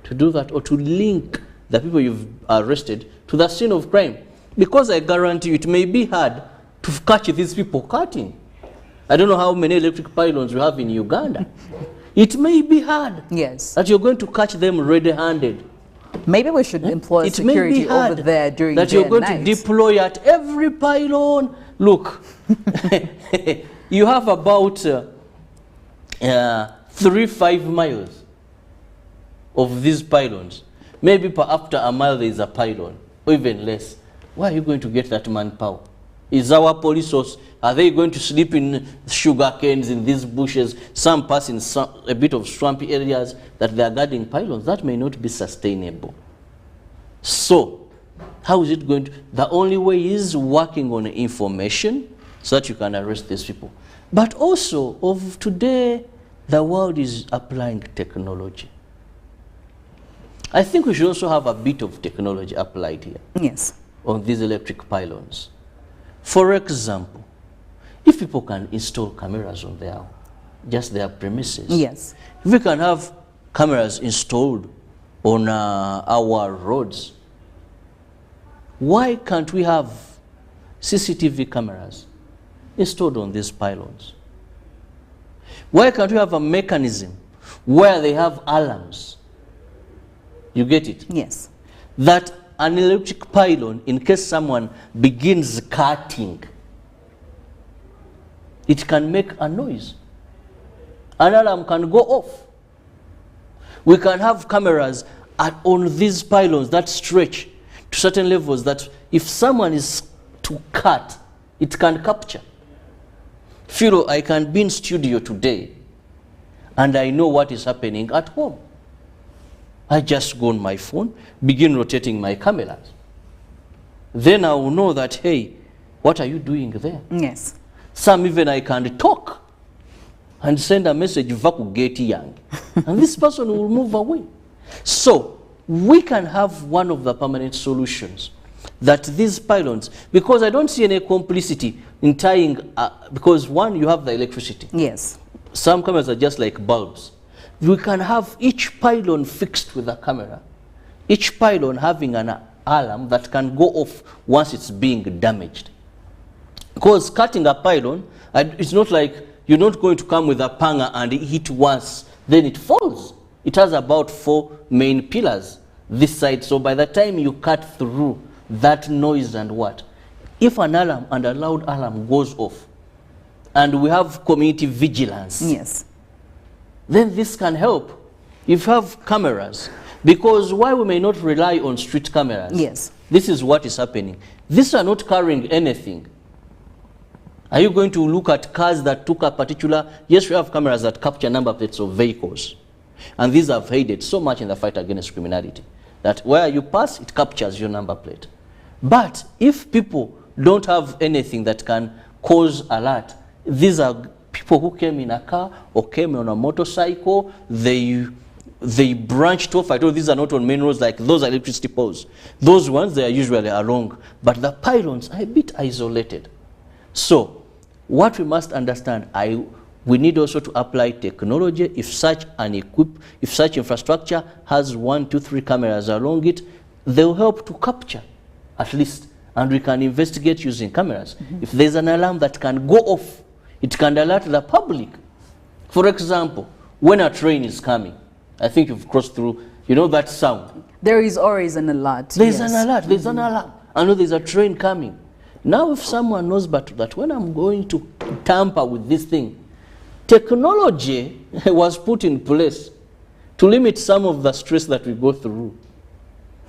to do that or to link the people you've arrested to the scene of crime. Because I guarantee you, it may be hard to catch these people cutting. I don't know how many electric pylons we have in Uganda. It may be hard. Yes. That you're going to catch them red-handed. Maybe we should employ security over there during the night. That you're going to deploy at every pylon. Look, you have about 3-5 miles of these pylons. Maybe after a mile there is a pylon, or even less. Where are you going to get that manpower? Is our police force, are they going to sleep in sugar canes in these bushes? Some pass in a bit of swampy areas that they are guarding pylons. That may not be sustainable. So, how is it going to? The only way is working on information so that you can arrest these people. But also, of today, the world is applying technology. I think we should also have a bit of technology applied here. Yes. On these electric pylons. For example, if people can install cameras on their premises. Yes. If we can have cameras installed on our roads, why can't we have CCTV cameras installed on these pylons? Why can't we have a mechanism where they have alarms? You get it? Yes. That an electric pylon, in case someone begins cutting, it can make a noise. An alarm can go off. We can have cameras on these pylons that stretch to certain levels that if someone is to cut, it can capture. Philo, I can be in studio today and I know what is happening at home. I just go on my phone, begin rotating my cameras. Then I will know that, hey, what are you doing there? Yes. Some even I can talk and send a message, Vaku Geti Yang. And this person will move away. So we can have one of the permanent solutions that these pylons, because I don't see any complicity in tying, because one, you have the electricity. Yes. Some cameras are just like bulbs. We can have each pylon fixed with a camera, each pylon having an alarm that can go off once it's being damaged. Because cutting a pylon, it's not like you're not going to come with a panga and hit once, then it falls. It has about 4 main pillars this side, so by the time you cut through that noise and what, if an alarm and a loud alarm goes off, and we have community vigilance, yes, then this can help. If you have cameras, because why we may not rely on street cameras, yes, this is what is happening. These are not carrying anything. Are you going to look at cars that took a particular, yes, we have cameras that capture number plates of vehicles, and these have aided so much in the fight against criminality that where you pass, it captures your number plate. But if people don't have anything that can cause alert, these are people who came in a car or came on a motorcycle, they branched off. I told you these are not on main roads like those electricity poles. Those ones, they are usually along, but the pylons are a bit isolated. So what we must understand, we need also to apply technology. If such infrastructure has 1, 2, 3 cameras along it, they'll help to capture at least, and we can investigate using cameras. If there's an alarm that can go off, it can alert the public. For example, when a train is coming, I think you've crossed through, you know that sound. There is always an alert. There's an alert, there's an alarm. I know there's a train coming. Now if someone knows that when I'm going to tamper with this thing, technology was put in place to limit some of the stress that we go through.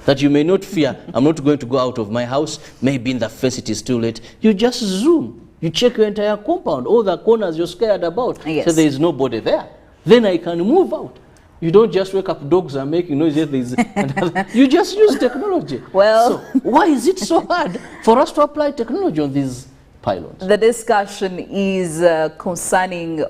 That you may not fear, I'm not going to go out of my house, maybe in the fence it is too late. You just zoom, you check your entire compound, all the corners you're scared about, yes, so there is nobody there. Then I can move out. You don't just wake up dogs are making noise, you just use technology. Well, so why is it so hard for us to apply technology on these pylons? The discussion is concerning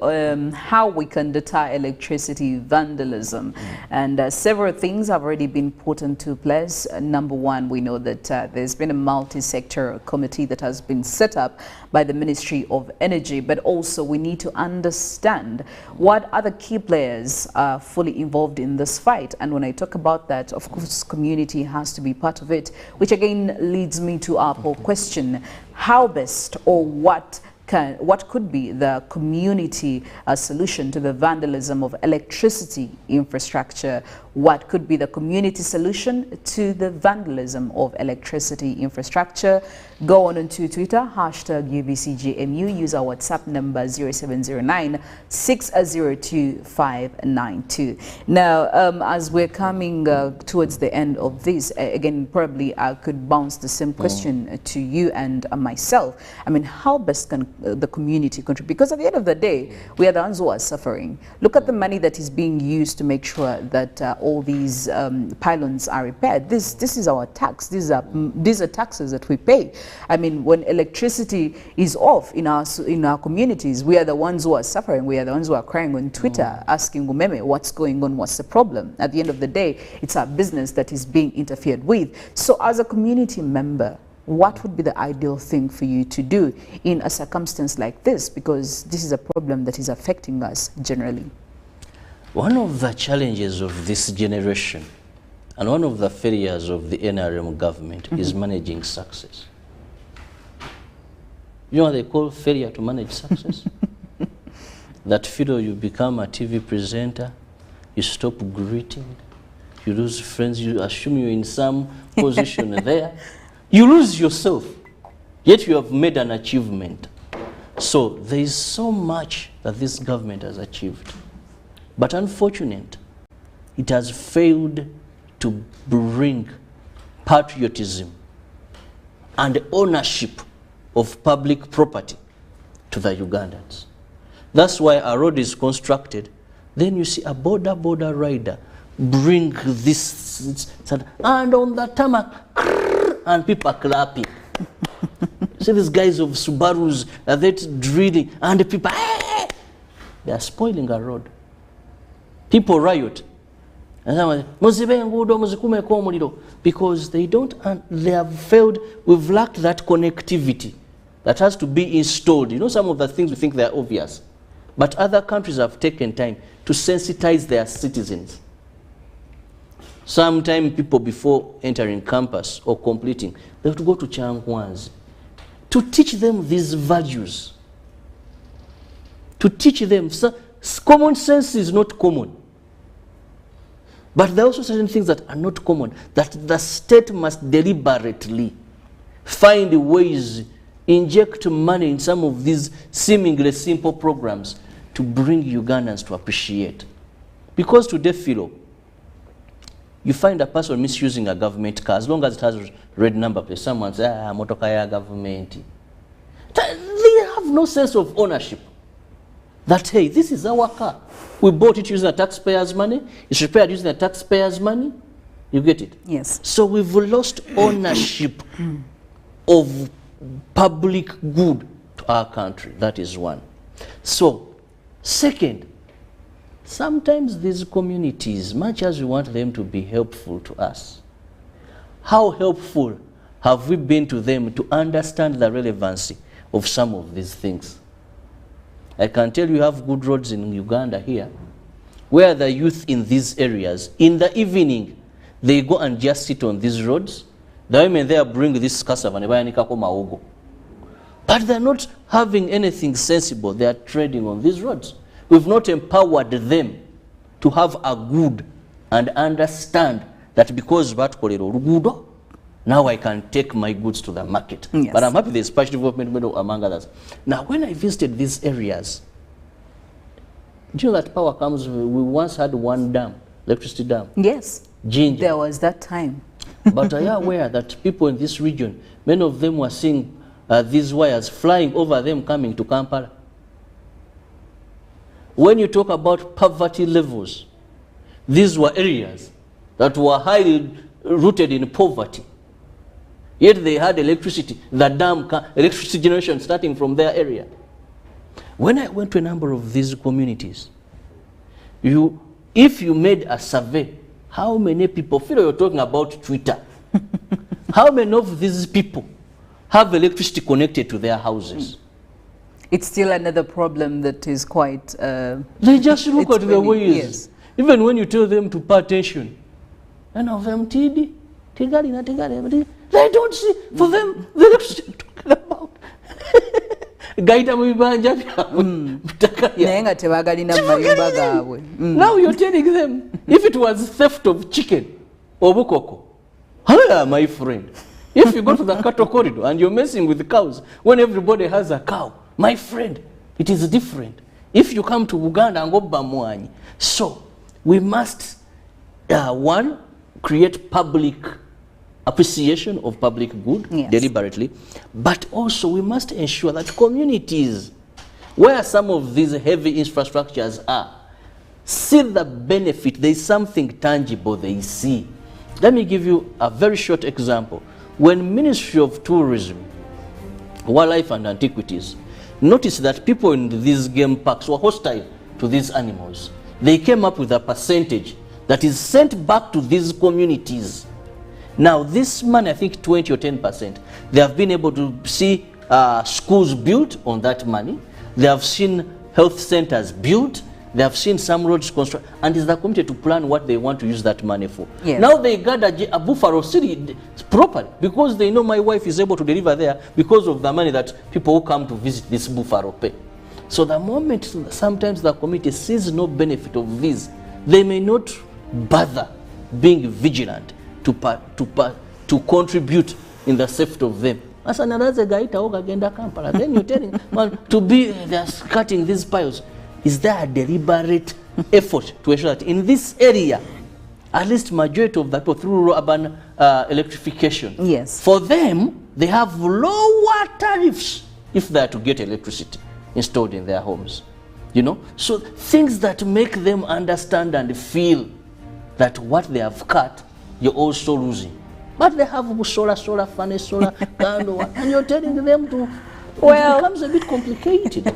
how we can deter electricity vandalism, and several things have already been put into place. Number one, we know that there's been a multi-sector committee that has been set up by the Ministry of Energy, but also we need to understand what other key players are fully involved in this fight. And when I talk about that, of course, community has to be part of it, which again leads me to our poll question: how best, or what could be the community solution to the vandalism of electricity infrastructure? What could be the community solution to the vandalism of electricity infrastructure? Go on to Twitter, #UBCJMU, use our WhatsApp number 0709-602-592. Now, as we're coming towards the end of this, again, probably I could bounce the same question to you and myself. I mean, how best can the community contribute? Because at the end of the day, we are the ones who are suffering. Look at the money that is being used to make sure that all these pylons are repaired. This is our tax. These are taxes that we pay. I mean, when electricity is off in our communities, we are the ones who are suffering. We are the ones who are crying on Twitter, asking Umeme, what's going on? What's the problem? At the end of the day, it's our business that is being interfered with. So as a community member, what would be the ideal thing for you to do in a circumstance like this? Because this is a problem that is affecting us generally. One of the challenges of this generation And one of the failures of the NRM government is managing success. You know what they call failure to manage success? That Fido, you become a TV presenter, you stop greeting, you lose friends, you assume you're in some position there. You lose yourself, yet you have made an achievement. So there is so much that this government has achieved. But unfortunately, it has failed to bring patriotism and ownership of public property to the Ugandans. That's why a road is constructed. Then you see a border rider bring this, and on the tarmac, and people are clapping. See these guys of Subarus, that's drilling, and the people, they are spoiling a road. People riot. Because they have failed, we've lacked that connectivity that has to be installed. You know, some of the things we think they're obvious, but other countries have taken time to sensitize their citizens. Sometimes people, before entering campus or completing, they have to go to Changwanzi to teach them these values. To teach them. So, common sense is not common. But there are also certain things that are not common, that the state must deliberately find ways, inject money in some of these seemingly simple programs to bring Ugandans to appreciate. Because today, Philo, you find a person misusing a government car, as long as it has a red number plate, someone says, motokaya government. They have no sense of ownership. That, hey, this is our car. We bought it using the taxpayers' money. It's repaired using the taxpayers' money. You get it? Yes. So we've lost ownership of public good to our country. That is one. So, second, sometimes these communities, much as we want them to be helpful to us, how helpful have we been to them to understand the relevancy of some of these things? I can tell you have good roads in Uganda here, where the youth in these areas, in the evening, they go and just sit on these roads. The women there bring this cassava, but they're not having anything sensible. They are trading on these roads. We've not empowered them to have a good and understand that because now I can take my goods to the market. Yes. But I'm happy there's patch development among others. Now, when I visited these areas, do you know that power comes? We once had one dam, electricity dam. Yes. Ginger. There was that time. But are you aware that people in this region, many of them were seeing these wires flying over them coming to Kampala? When you talk about poverty levels, these were areas that were highly rooted in poverty. Yet they had electricity, the dam, electricity generation starting from their area. When I went to a number of these communities, if you made a survey, how many people, feel you're talking about Twitter, how many of these people have electricity connected to their houses? It's still another problem that is quite... they just look at the ways. Yes. Even when you tell them to pay attention, none of them, they don't see, for them, the electricity talking about. Now you're telling them, if it was theft of chicken or bukoko, my friend, if you go to the cattle corridor and you're messing with the cows, when everybody has a cow, my friend, it is different. If you come to Uganda and go Bamwani, so we must, one, create public appreciation of public good, yes, deliberately, but also we must ensure that communities where some of these heavy infrastructures are see the benefit. There is something tangible they see. Let me give you a very short example. When Ministry of Tourism, Wildlife and Antiquities noticed that people in these game parks were hostile to these animals, they came up with a percentage that is sent back to these communities. Now this money, I think 20 or 10%, they have been able to see schools built on that money. They have seen health centers built, They have seen some roads constructed, and it's the committee to plan what they want to use that money for. Yes. Now they gather a Buffalo City properly because they know my wife is able to deliver there because of the money that people who come to visit this Buffalo pay. So the moment sometimes the committee sees no benefit of this, they may not bother being vigilant to contribute in the safety of them. As another guy agenda Kampala, then you're telling well, to be they're cutting these piles. Is there a deliberate effort to ensure that in this area, at least majority of the people through urban electrification, yes, for them they have lower tariffs if they are to get electricity installed in their homes, you know? So things that make them understand and feel that what they have cut, you're also losing. But they have solar furnace, solar candle, and you're telling them to, well, it becomes a bit complicated.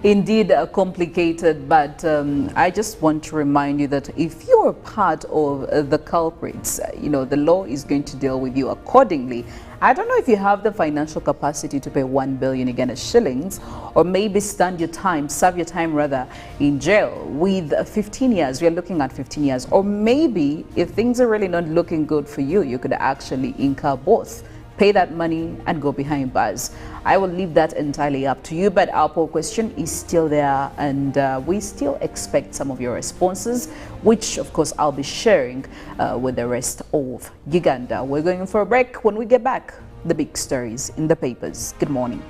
Indeed complicated, but I just want to remind you that if you're part of the culprits, you know, the law is going to deal with you accordingly. I don't know if you have the financial capacity to pay 1 billion Uganda shillings, or maybe serve your time rather in jail with 15 years. We're looking at 15 years, or maybe if things are really not looking good for you, you could actually incur both. Pay that money and go behind bars. I will leave that entirely up to you, but our poll question is still there, and we still expect some of your responses, which of course I'll be sharing with the rest of Uganda. We're going for a break. When we get back, the big stories in the papers. Good morning.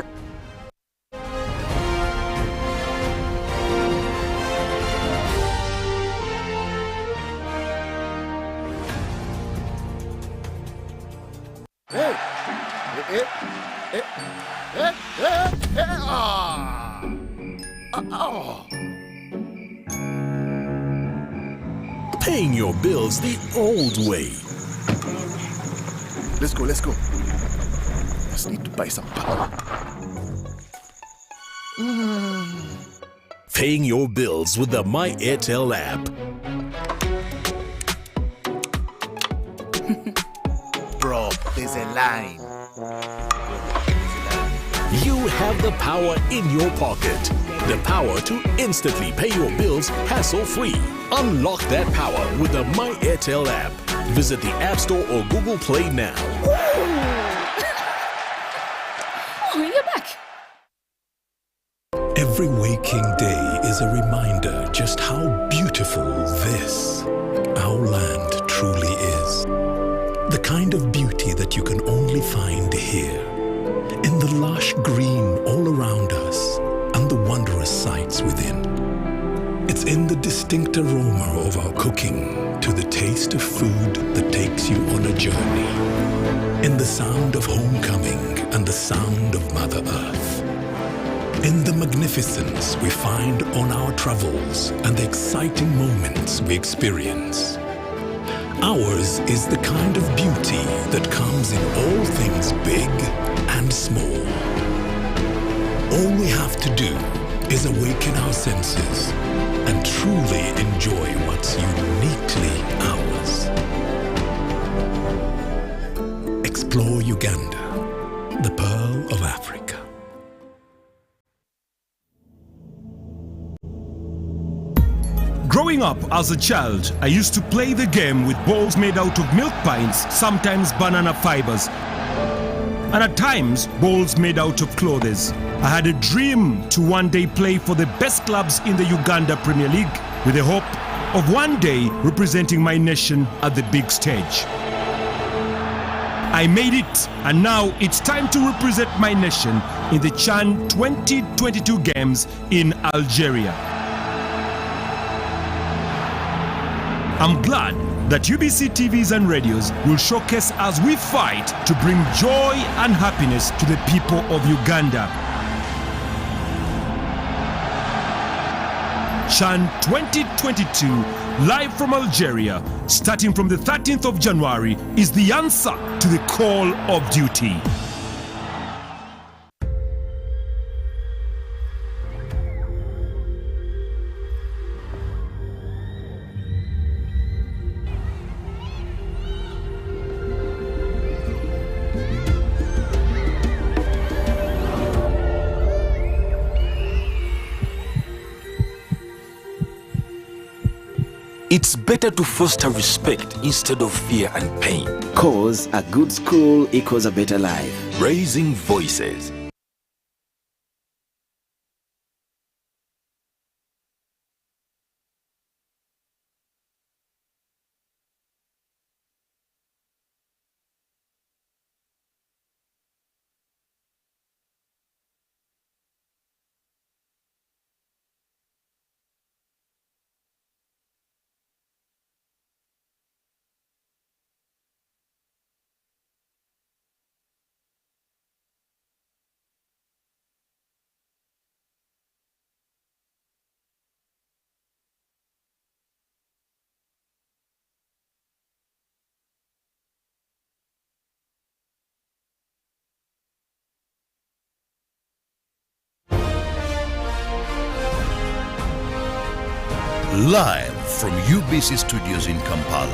Paying your bills the old way. Let's go. Just need to buy some power. Paying your bills with the My Airtel app. Bro, there's a line. You have the power in your pocket. The power to instantly pay your bills hassle-free. Unlock that power with the My Airtel app. Visit the App Store or Google Play now. Oh, you're back. Every waking day is a reminder just how beautiful this, our land, truly is. The kind of beauty that you can only find here. In the lush green all around us and the wondrous sights within. It's in the distinct aroma of our cooking to the taste of food that takes you on a journey. In the sound of homecoming and the sound of Mother Earth. In the magnificence we find on our travels and the exciting moments we experience. Ours is the kind of beauty that comes in all things big and small. All we have to do is awaken our senses and truly enjoy what's uniquely ours. Explore Uganda, the Pearl of Africa. Growing up as a child, I used to play the game with balls made out of milk pints, sometimes banana fibers, and at times balls made out of clothes. I had a dream to one day play for the best clubs in the Uganda Premier League with the hope of one day representing my nation at the big stage. I made it, and now it's time to represent my nation in the CHAN 2022 games in Algeria. I'm glad that UBC TVs and radios will showcase as we fight to bring joy and happiness to the people of Uganda. CHAN 2022, live from Algeria, starting from the 13th of January, is the answer to the call of duty. It's better to foster respect instead of fear and pain. Cause a good school equals a better life. Raising voices. Live from UBC Studios in Kampala.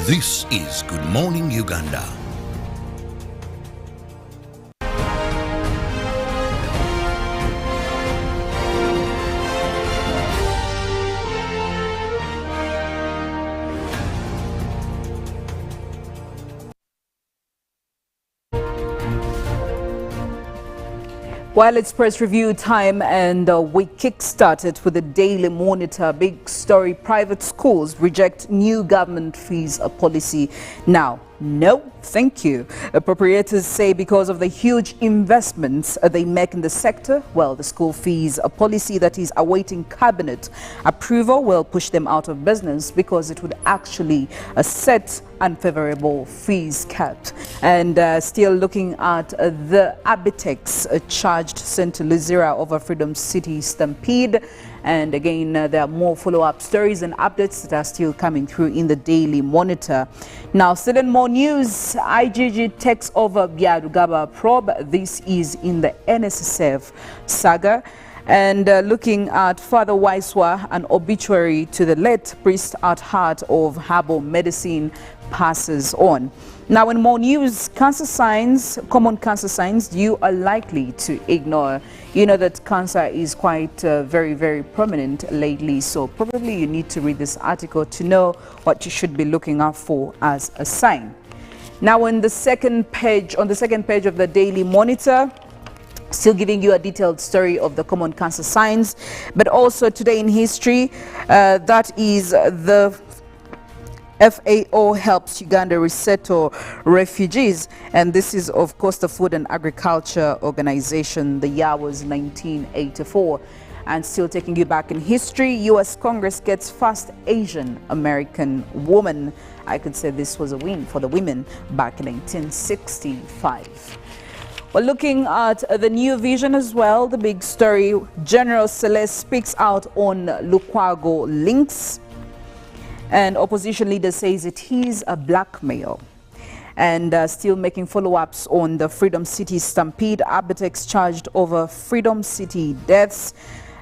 This is Good Morning Uganda. Well, it's press review time, and we kick-started with the Daily Monitor. Big story: private schools reject new government fees policy. Now, no, thank you. Appropriators say because of the huge investments they make in the sector, well, the school fees policy that is awaiting cabinet approval will push them out of business because it would actually set unfavorable fees cap. And still looking at the Abitex charged St. Luzira over Freedom City Stampede. And again, there are more follow-up stories and updates that are still coming through in the Daily Monitor. Now, still in more news, IGG takes over Byadugaba probe. This is in the NSSF saga. And looking at Father Waiswa, an obituary to the late priest at heart of herbal medicine passes on. Now, in more news, cancer signs, common cancer signs you are likely to ignore. You know that cancer is quite very, very prominent lately, so probably you need to read this article to know what you should be looking out for as a sign. Now, on the second page of the Daily Monitor, still giving you a detailed story of the common cancer signs, but also today in history, that is the FAO helps Uganda resettle refugees, and this is of course the Food and Agriculture Organization. The year was 1984. And still taking you back in history, US Congress gets first Asian American woman. I could say this was a win for the women back in 1965. Well, looking at the New Vision as well, the big story, General Celeste speaks out on Lukwago links. And opposition leader says it is a blackmail. And still making follow-ups on the Freedom City Stampede, Abitex charged over Freedom City deaths.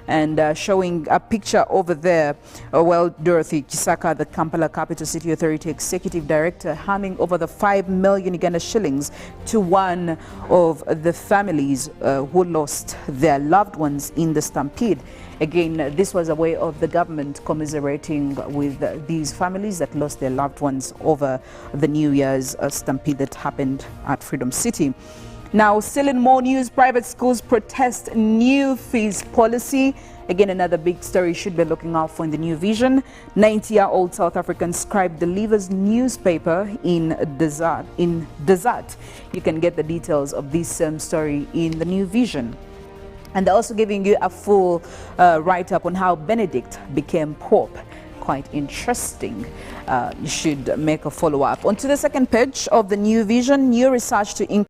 And showing a picture over there, well, Dorothy Kisaka, the Kampala Capital City Authority Executive Director, handing over the 5 million Uganda shillings to one of the families who lost their loved ones in the stampede. Again, this was a way of the government commiserating with these families that lost their loved ones over the New Year's stampede that happened at Freedom City. Now, still in more news, private schools protest new fees policy. Again, another big story you should be looking out for in the New Vision. 90-year-old South African scribe delivers newspaper in desert. You can get the details of this same story in the New Vision. And they're also giving you a full write-up on how Benedict became Pope. Quite interesting. You should make a follow-up. Onto the second page of the New Vision, new research to increase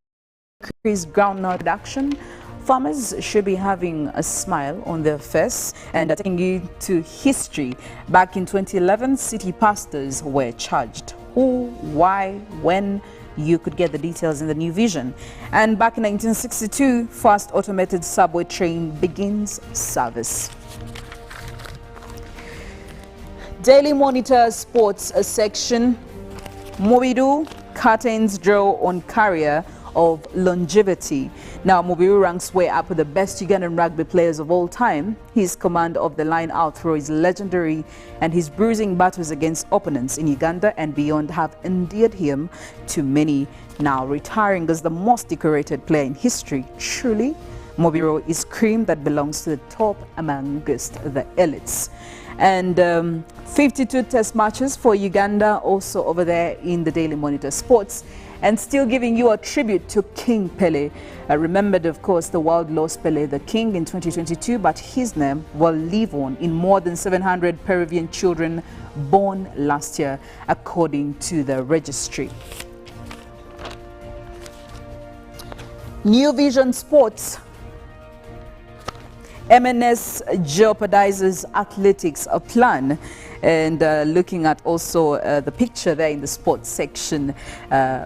groundnut production. Farmers should be having a smile on their face. And taking you to history, back in 2011, city pastors were charged. Who, why, when? You could get the details in the New Vision. And back in 1962, first automated subway train begins service. Daily Monitor Sports section. Mobidu curtains draw on Carrier of longevity. Now, Mubiru ranks way up with the best Ugandan rugby players of all time. His command of the line out throw is legendary, and his bruising battles against opponents in Uganda and beyond have endeared him to many. Now, retiring as the most decorated player in history, truly, Mubiru is cream that belongs to the top amongst the elites. And 52 test matches for Uganda also over there in the Daily Monitor Sports. And still giving you a tribute to King Pele. Remembered, of course, the world lost Pele the King in 2022, but his name will live on in more than 700 Peruvian children born last year, according to the registry. New Vision Sports. MNS jeopardizes athletics plan. And looking at also the picture there in the sports section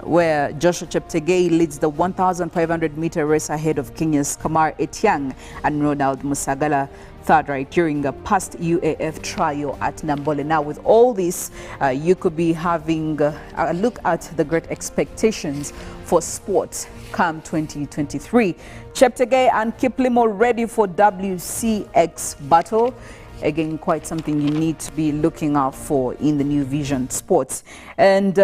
where Joshua Cheptegei leads the 1,500-meter race ahead of Kenya's Kamar Etiang and Ronald Musagala third right during a past UAF trial at Nambole. Now, with all this, you could be having a look at the great expectations for sports come 2023. Cheptegei and Kiplimo ready for WCX battle. Again, quite something you need to be looking out for in the New Vision Sports. And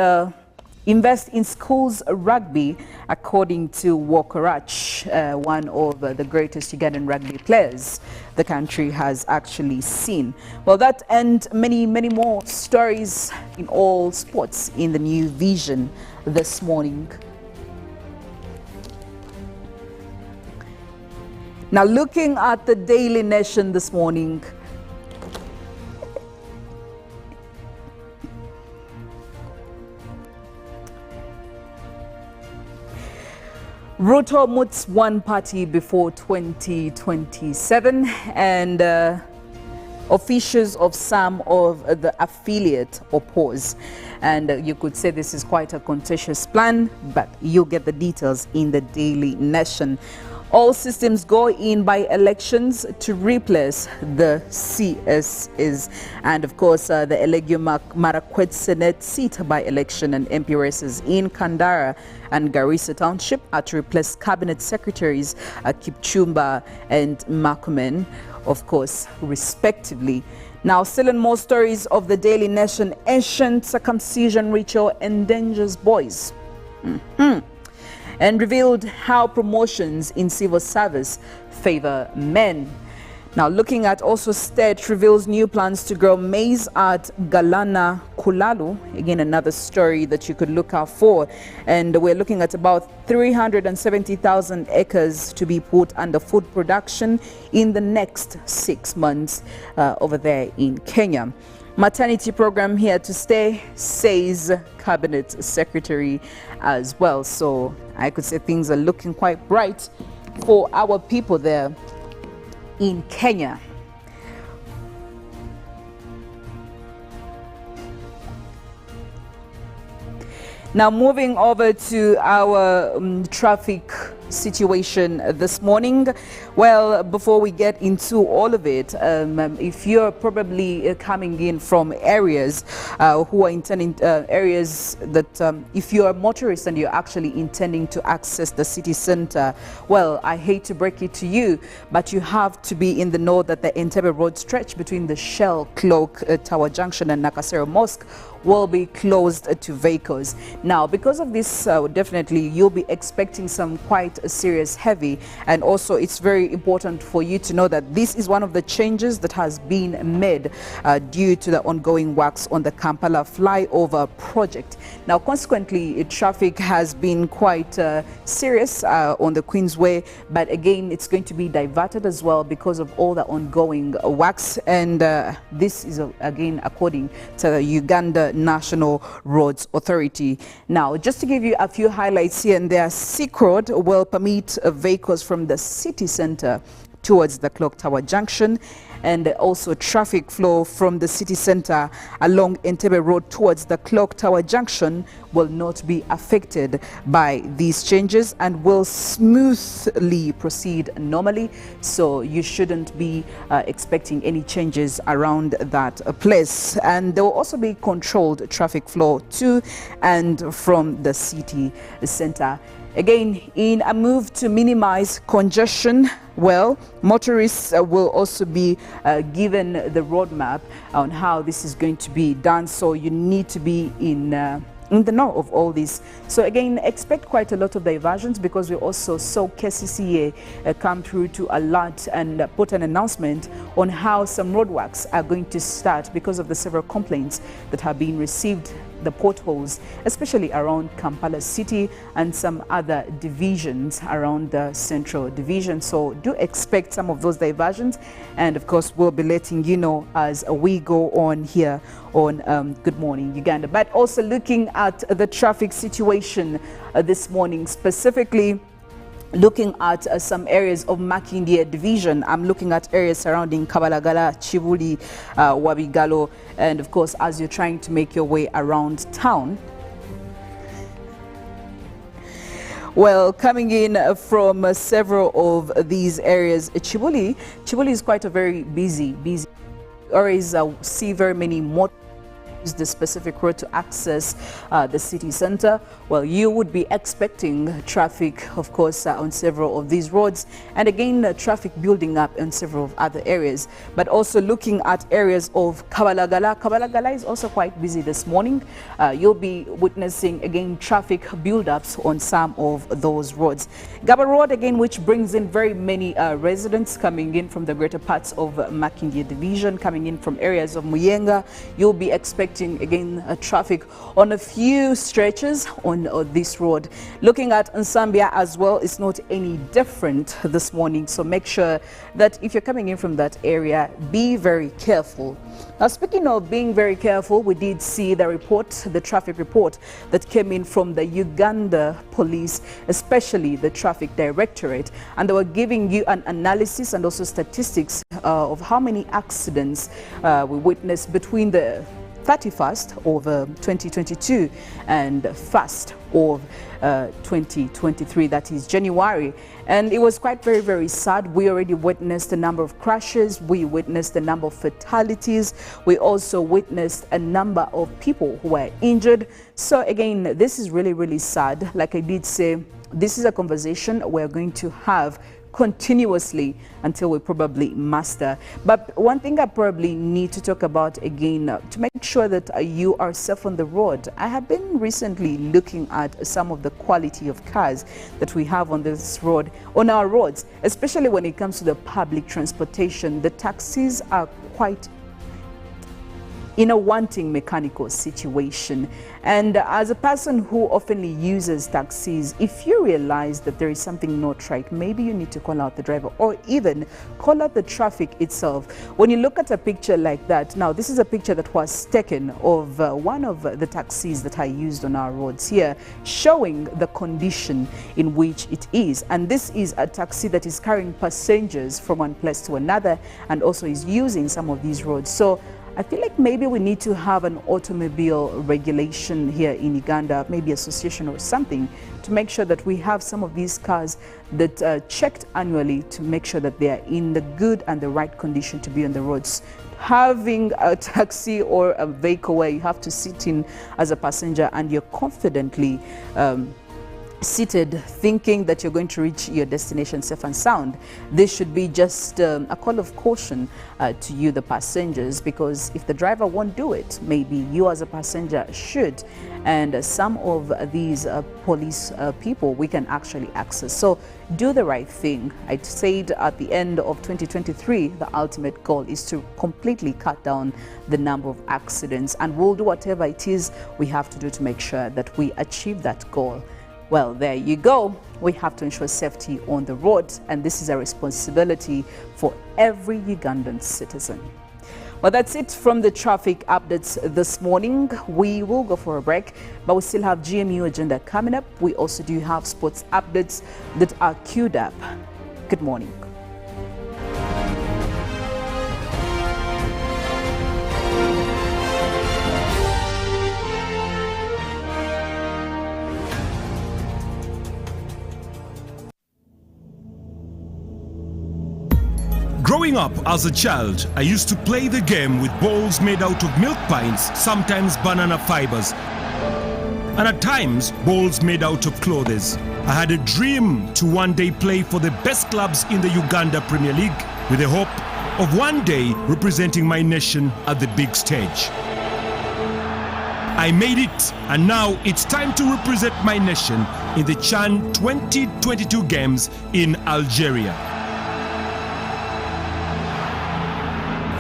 invest in schools rugby, according to Wokorach, one of the greatest Ugandan rugby players the country has actually seen. Well, that and many, many more stories in all sports in the New Vision this morning. Now, looking at the Daily Nation this morning, Ruto moots one party before 2027, and officials of some of the affiliate oppose. And you could say this is quite a contentious plan, but you'll get the details in the Daily Nation. All systems go in by elections to replace the CSs. And of course, the Elegio Marakwet Senate seat by election and MP races in Kandara and Garissa Township are to replace cabinet secretaries Kipchumba and Makumen, of course, respectively. Now, still in more stories of the Daily Nation, ancient circumcision ritual endangers boys. And revealed how promotions in civil service favor men. Now, looking at also state reveals new plans to grow maize at Galana Kulalu. Again, another story that you could look out for. And we're looking at about 370,000 acres to be put under food production in the next 6 months over there in Kenya. Maternity program here to stay, says Cabinet Secretary as well. So I could say things are looking quite bright for our people there in Kenya. Now, moving over to our traffic situation this morning. Well, before we get into all of it, if you're probably coming in from areas who are intending areas that if you're a motorist and you're actually intending to access the city center, well, I hate to break it to you, but you have to be in the know that the Entebbe road stretch between the Shell Clock Tower Junction and Nakasero Mosque will be closed to vehicles. Now, because of this, definitely you'll be expecting some quite a serious heavy, and also it's very important for you to know that this is one of the changes that has been made due to the ongoing works on the Kampala flyover project. Now, consequently, traffic has been quite serious on the Queensway, but again, it's going to be diverted as well because of all the ongoing works, and this is again according to the Uganda National Roads Authority. Now, just to give you a few highlights here and there, Silk Road will permit vehicles from the city center towards the Clock Tower Junction, and also traffic flow from the city center along Entebbe Road towards the Clock Tower Junction will not be affected by these changes and will smoothly proceed normally. So you shouldn't be expecting any changes around that place. And there will also be controlled traffic flow to and from the city center. Again, in a move to minimize congestion, well, motorists will also be given the roadmap on how this is going to be done. So you need to be in the know of all this. So again, expect quite a lot of diversions, because we also saw KCCA come through to alert and put an announcement on how some roadworks are going to start because of the several complaints that have been received, the potholes, especially around Kampala City and some other divisions around the Central Division. So do expect some of those diversions, and of course we'll be letting you know as we go on here on Good Morning Uganda. But also looking at the traffic situation this morning, specifically looking at some areas of Makindye Division. I'm looking at areas surrounding Kabalagala, Chibuli, Wabigalo, and of course as you're trying to make your way around town. Well, coming in from several of these areas, Chibuli is quite a very busy. Areas see very many more the specific road to access the city center. Well, you would be expecting traffic, of course, on several of these roads, and again traffic building up in several other areas. But also looking at areas of Kabalagala is also quite busy this morning. You'll be witnessing again traffic build-ups on some of those roads. Gaba Road again, which brings in very many residents coming in from the greater parts of Makindye Division, coming in from areas of Muyenga. You'll be expecting again traffic on a few stretches on this road. Looking at Nsambia as well, it's not any different this morning, so make sure that if you're coming in from that area, be very careful. Now, speaking of being very careful, we did see the traffic report that came in from the Uganda police, especially the traffic directorate, and they were giving you an analysis and also statistics of how many accidents we witnessed between the 31st of 2022 and 1st of 2023, that is January. And it was quite very, very sad. We already witnessed a number of crashes. We witnessed a number of fatalities. We also witnessed a number of people who were injured. So again, this is really, really sad. Like I did say, this is a conversation we're going to have continuously until we probably master. But one thing I probably need to talk about again to make sure that you are safe on the road. I have been recently looking at some of the quality of cars that we have on this road, on our roads, especially when it comes to the public transportation. The taxis are quite in a wanting mechanical situation. And as a person who often uses taxis, if you realize that there is something not right, maybe you need to call out the driver or even call out the traffic itself. When you look at a picture like that, now this is a picture that was taken of one of the taxis that I used on our roads here, showing the condition in which it is. And this is a taxi that is carrying passengers from one place to another and also is using some of these roads. So I feel like maybe we need to have an automobile regulation here in Uganda, maybe association or something, to make sure that we have some of these cars that are checked annually to make sure that they are in the good and the right condition to be on the roads. Having a taxi or a vehicle where you have to sit in as a passenger and you're confidently seated thinking that you're going to reach your destination safe and sound, this should be just a call of caution to you, the passengers, because if the driver won't do it, maybe you as a passenger should. And some of these police people we can actually access. So do the right thing. I said at the end of 2023, the ultimate goal is to completely cut down the number of accidents, and we'll do whatever it is we have to do to make sure that we achieve that goal. Well, there you go. We have to ensure safety on the road, and this is a responsibility for every Ugandan citizen. Well, that's it from the traffic updates this morning. We will go for a break, but we still have GMU agenda coming up. We also do have sports updates that are queued up. Good morning. Growing up as a child, I used to play the game with balls made out of milk pints, sometimes banana fibers, and at times balls made out of clothes. I had a dream to one day play for the best clubs in the Uganda Premier League with the hope of one day representing my nation at the big stage. I made it, and now it's time to represent my nation in the CHAN 2022 games in Algeria.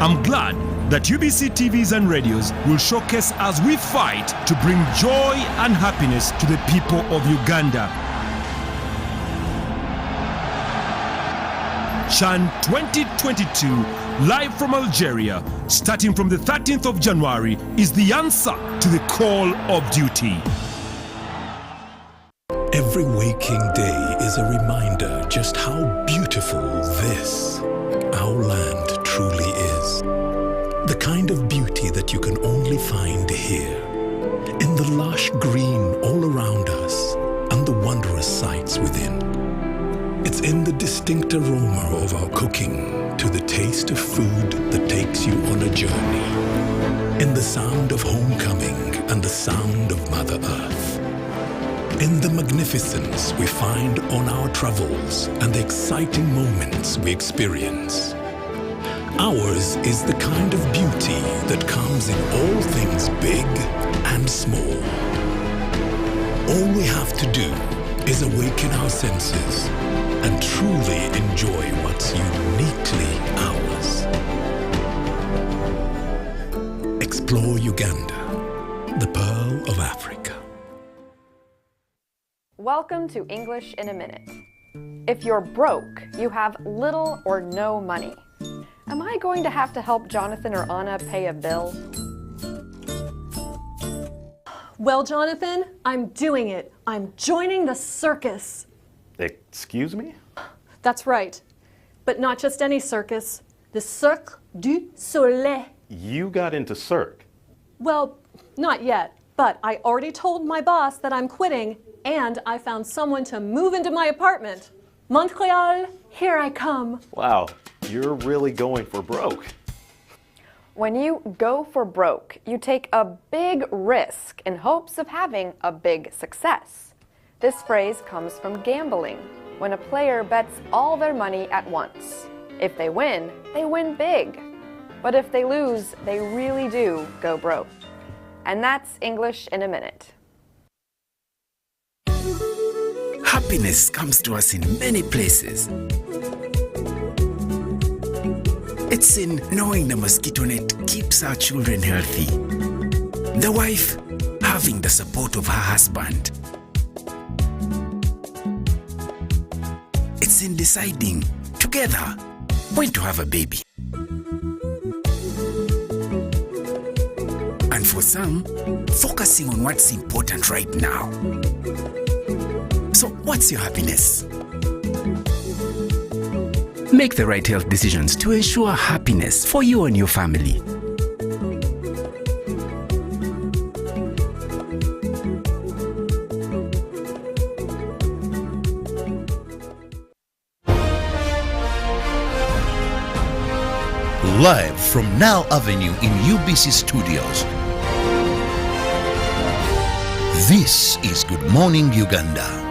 I'm glad that UBC TVs and radios will showcase as we fight to bring joy and happiness to the people of Uganda. CHAN 2022, live from Algeria, starting from the 13th of January, is the answer to the call of duty. Every waking day is a reminder just how beautiful this, our land, truly is. The kind of beauty that you can only find here, in the lush green all around us and the wondrous sights within. It's in the distinct aroma of our cooking, to the taste of food that takes you on a journey, in the sound of homecoming and the sound of Mother Earth, in the magnificence we find on our travels and the exciting moments we experience. Ours is the kind of beauty that comes in all things big and small. All we have to do is awaken our senses and truly enjoy what's uniquely ours. Explore Uganda, the Pearl of Africa. Welcome to English in a Minute. If you're broke, you have little or no money. Am I going to have to help Jonathan or Anna pay a bill? Well, Jonathan, I'm doing it. I'm joining the circus. Excuse me? That's right. But not just any circus. The Cirque du Soleil. You got into Cirque. Well, not yet. But I already told my boss that I'm quitting, and I found someone to move into my apartment. Montreal, here I come. Wow, you're really going for broke. When you go for broke, you take a big risk in hopes of having a big success. This phrase comes from gambling, when a player bets all their money at once. If they win big. But if they lose, they really do go broke. And that's English in a Minute. Happiness comes to us in many places. It's in knowing the mosquito net keeps our children healthy. The wife having the support of her husband. It's in deciding together when to have a baby. And for some, focusing on what's important right now. So what's your happiness? Make the right health decisions to ensure happiness for you and your family. Live from Now Avenue in UBC Studios. This is Good Morning Uganda.